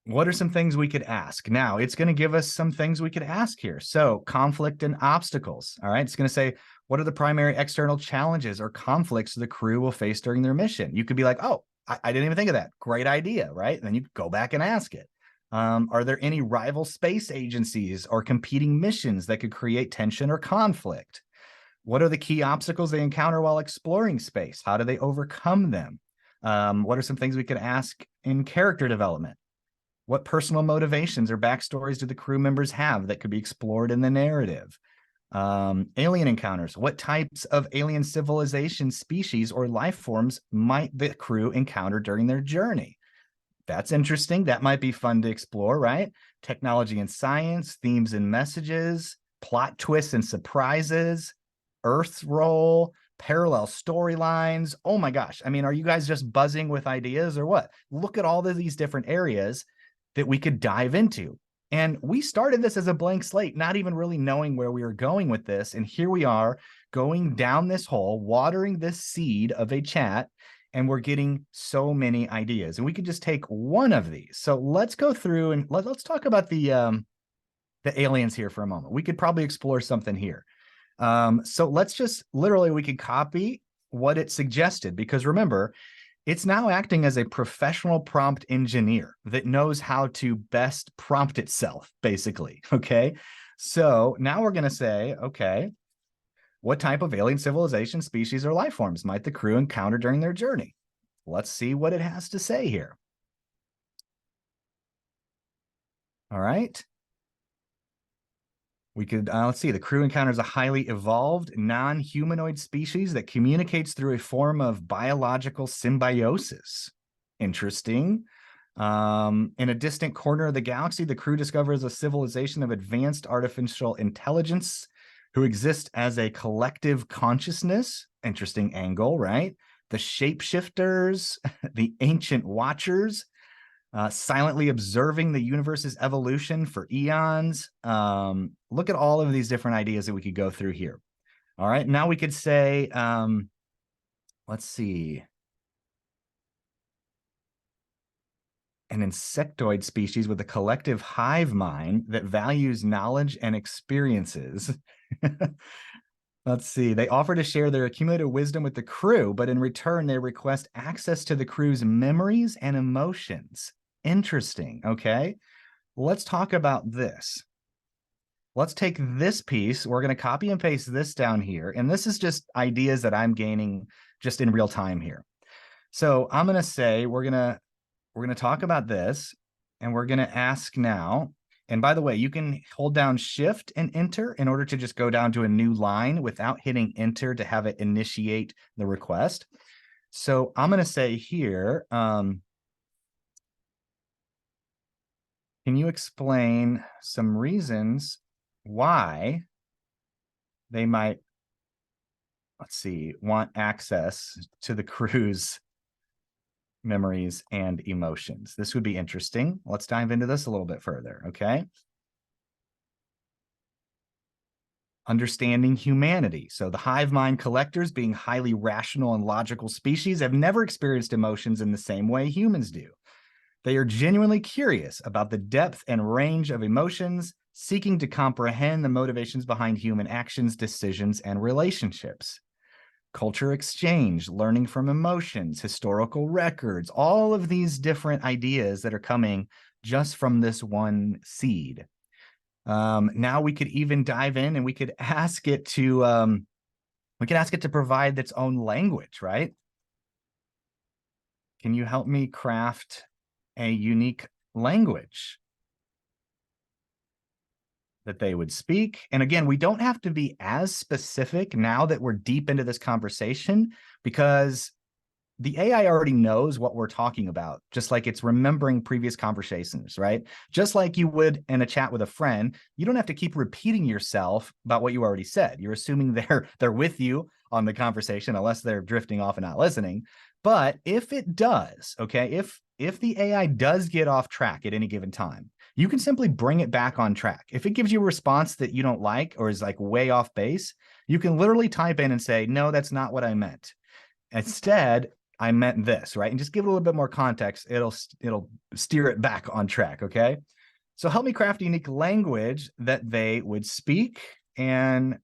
What are some things we could ask? Now, it's going to give us some things we could ask here. So, conflict and obstacles. All right. It's going to say, what are the primary external challenges or conflicts the crew will face during their mission? You could be like, oh, I didn't even think of that. Great idea, right? And then you go back and ask it. Are there any rival space agencies or competing missions that could create tension or conflict? What are the key obstacles they encounter while exploring space? How do they overcome them? What are some things we could ask in character development? What personal motivations or backstories do the crew members have that could be explored in the narrative? Alien encounters. What types of alien civilization species or life forms might the crew encounter during their journey? That's interesting. That might be fun to explore, right? Technology and science, themes and messages, plot twists and surprises, Earth's role, parallel storylines. Oh my gosh. I mean, are you guys just buzzing with ideas or what? Look at all of these different areas that we could dive into. And we started this as a blank slate, not even really knowing where we were going with this. And here we are going down this hole, watering this seed of a chat, and we're getting so many ideas. And we could just take one of these. So let's go through and let's talk about the aliens here for a moment. We could probably explore something here. So let's just literally, we could copy what it suggested, because remember, it's now acting as a professional prompt engineer that knows how to best prompt itself, basically. Okay. So now we're going to say, okay, what type of alien civilization, species, or life forms might the crew encounter during their journey? Let's see what it has to say here. All right. We could, let's see, the crew encounters a highly evolved non-humanoid species that communicates through a form of biological symbiosis. Interesting. In a distant corner of the galaxy, the crew discovers a civilization of advanced artificial intelligence who exist as a collective consciousness. Interesting angle, right? The shapeshifters, the ancient watchers, silently observing the universe's evolution for eons. Look at all of these different ideas that we could go through here. All right, now we could say, let's see, an insectoid species with a collective hive mind that values knowledge and experiences. Let's see. They offer to share their accumulated wisdom with the crew, but in return, they request access to the crew's memories and emotions. Interesting. Okay. Let's talk about this. Let's take this piece. We're going to copy and paste this down here. And this is just ideas that I'm gaining just in real time here. So I'm going to say we're going to talk about this, and we're going to ask now. And by the way, you can hold down Shift and Enter in order to just go down to a new line without hitting Enter to have it initiate the request. So I'm going to say here, can you explain some reasons why they might, let's see, want access to the crew's memories and emotions? This would be interesting. Let's dive into this a little bit further, okay? Understanding humanity. So the hive mind collectors, being highly rational and logical species, have never experienced emotions in the same way humans do. They are genuinely curious about the depth and range of emotions, seeking to comprehend the motivations behind human actions, decisions, and relationships. Culture exchange, learning from emotions, historical records, all of these different ideas that are coming just from this one seed. Now we could even dive in and we could ask it to provide its own language, right? Can you help me craft a unique language that they would speak? And again, we don't have to be as specific now that we're deep into this conversation, because the AI already knows what we're talking about, just like it's remembering previous conversations, right? Just like you would in a chat with a friend, you don't have to keep repeating yourself about what you already said. You're assuming they're with you on the conversation, unless they're drifting off and not listening. But if it does, okay, if the AI does get off track at any given time, you can simply bring it back on track. If it gives you a response that you don't like or is like way off base, you can literally type in and say, no, that's not what I meant. Instead, I meant this, right? And just give it a little bit more context. It'll steer it back on track, okay? So help me craft a unique language that they would speak, and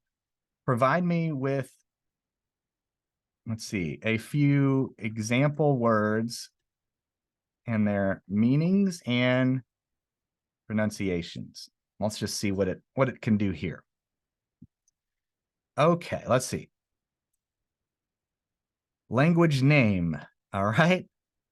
provide me with, let's see, a few example words and their meanings and pronunciations. Let's just see what it can do here. Okay, let's see. Language name. All right.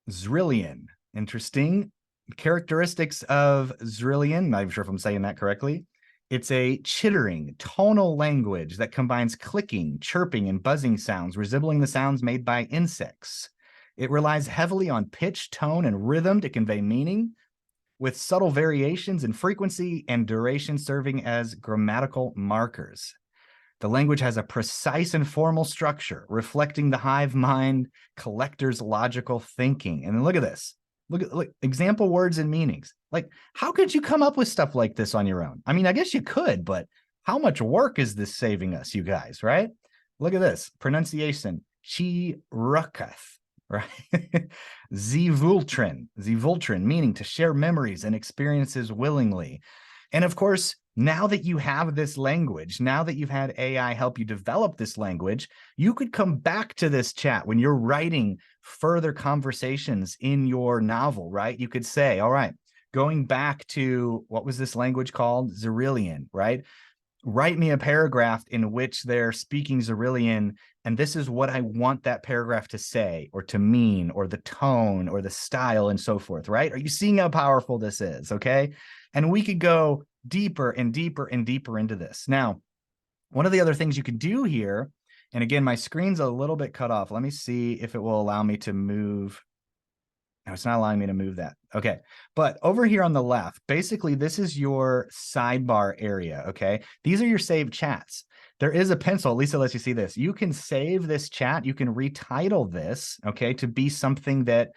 Zrillion. Interesting. Characteristics of Zrillion. Not sure if I'm saying that correctly. It's a chittering tonal language that combines clicking, chirping, and buzzing sounds, resembling the sounds made by insects. It relies heavily on pitch, tone, and rhythm to convey meaning, with subtle variations in frequency and duration serving as grammatical markers. The language has a precise and formal structure, reflecting the hive mind collector's logical thinking. And then look at this. Look, example words and meanings. Like, how could you come up with stuff like this on your own? I mean, I guess you could, but how much work is this saving us, you guys, right? Look at this. Pronunciation. Chi rukath, right? Zivultrin, meaning to share memories and experiences willingly. And of course, now that you have this language, now that you've had AI help you develop this language, you could come back to this chat when you're writing further conversations in your novel, right? You could say, all right, going back to, what was this language called? Zrillion, right? Write me a paragraph in which they're speaking Zrillion and this is what I want that paragraph to say or to mean, or the tone or the style and so forth, right? Are you seeing how powerful this is? Okay. And we could go deeper and deeper and deeper into this. Now, one of the other things you can do here, and again, my screen's a little bit cut off. Let me see if it will allow me to move. No, it's not allowing me to move that. Okay. But over here on the left, basically, this is your sidebar area. Okay. These are your saved chats. There is a pencil. Lisa lets you see this. You can save this chat. You can retitle this, okay, to be something that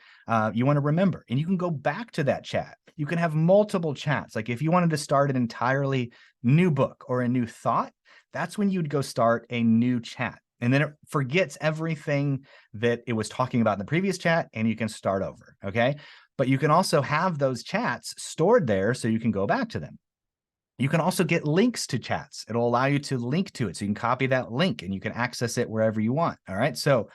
you want to remember. And you can go back to that chat. You can have multiple chats. Like if you wanted to start an entirely new book or a new thought, that's when you'd go start a new chat. And then it forgets everything that it was talking about in the previous chat, and you can start over, okay? But you can also have those chats stored there so you can go back to them. You can also get links to chats. It'll allow you to link to it. So you can copy that link and you can access it wherever you want, all right? So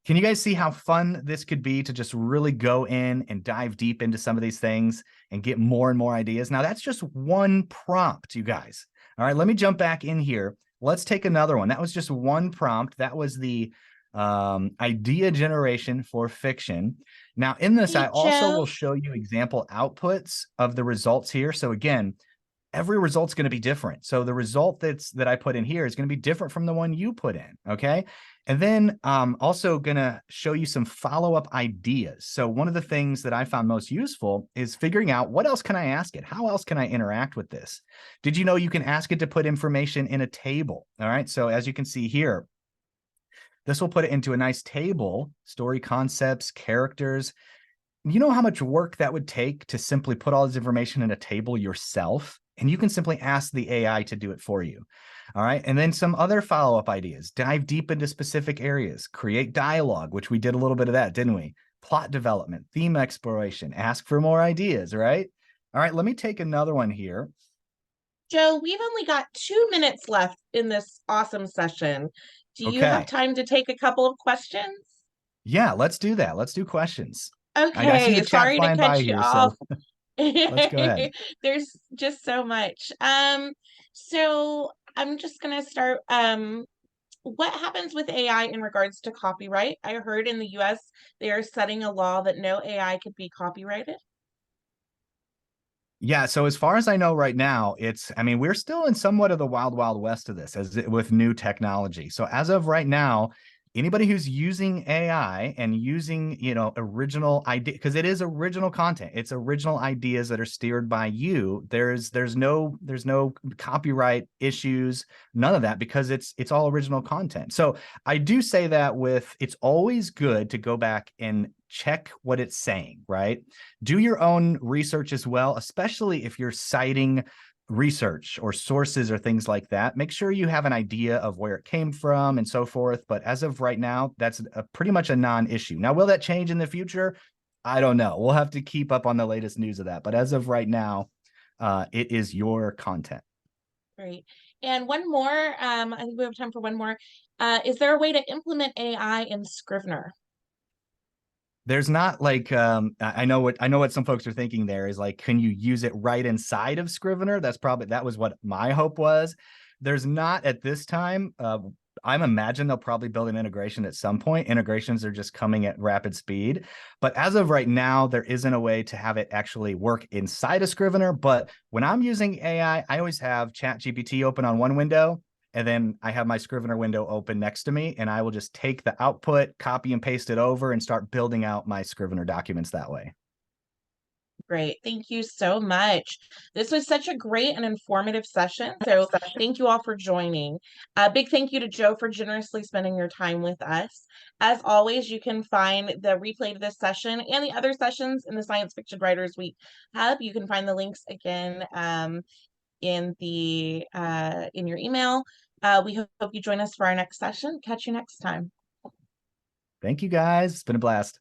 can you guys see how fun this could be to just really go in and dive deep into some of these things and get more and more ideas? Now, that's just one prompt, you guys. All right, let me jump back in here. Let's take another one. That was just one prompt. That was the idea generation for fiction. Now, in this, I Hey, also will Joe. show you example outputs of the results here. So again, every result's going to be different. So the result that I put in here is going to be different from the one you put in. Okay. And then also going to show you some follow-up ideas. So one of the things that I found most useful is figuring out what else can I ask it? How else can I interact with this? Did you know you can ask it to put information in a table? All right. So as you can see here, this will put it into a nice table, story concepts, characters. You know how much work that would take to simply put all this information in a table yourself? And you can simply ask the AI to do it for you. All right. And then some other follow-up ideas. Dive deep into specific areas. Create dialogue, which we did a little bit of that, didn't we? Plot development, theme exploration. Ask for more ideas, right? All right. Let me take another one here. Joe, we've only got 2 minutes left in this awesome session. Do you have Okay. time to take a couple of questions? Yeah, let's do that. Let's do questions. I see the Okay, chat sorry to flying by cut you here, off. so let's go ahead. There's just so much. So I'm just gonna start. What happens with AI in regards to copyright? I heard in the US they are setting a law that no AI could be copyrighted. Yeah, so as far as I know right now, I mean, we're still in somewhat of the wild, wild west of this with new technology. So as of right now, anybody who's using AI and using, original idea, because it is original content, it's original ideas that are steered by you. There's no copyright issues, none of that, because it's all original content. So I do say that it's always good to go back and check what it's saying, right? Do your own research as well, especially if you're citing research or sources or things like that. Make sure you have an idea of where it came from and so forth. But as of right now, that's pretty much a non-issue. Now, will that change in the future? I don't know. We'll have to keep up on the latest news of that. But as of right now, it is your content. Great. And one more, I think we have time for one more. Is there a way to implement AI in Scrivener? There's not like I know what some folks are thinking there is like, can you use it right inside of Scrivener? That was what my hope was. There's not at this time. I'm imagine they'll probably build an integration at some point. Integrations are just coming at rapid speed. But as of right now, there isn't a way to have it actually work inside of Scrivener. But when I'm using AI, I always have ChatGPT open on one window, and then I have my Scrivener window open next to me, and I will just take the output, copy and paste it over, and start building out my Scrivener documents that way. Great. Thank you so much. This was such a great and informative session. So thank you all for joining. A big thank you to Joe for generously spending your time with us. As always, you can find the replay to this session and the other sessions in the Science Fiction Writers Week Hub. You can find the links again in your email. We hope you join us for our next session. Catch you next time. Thank you, guys. It's been a blast.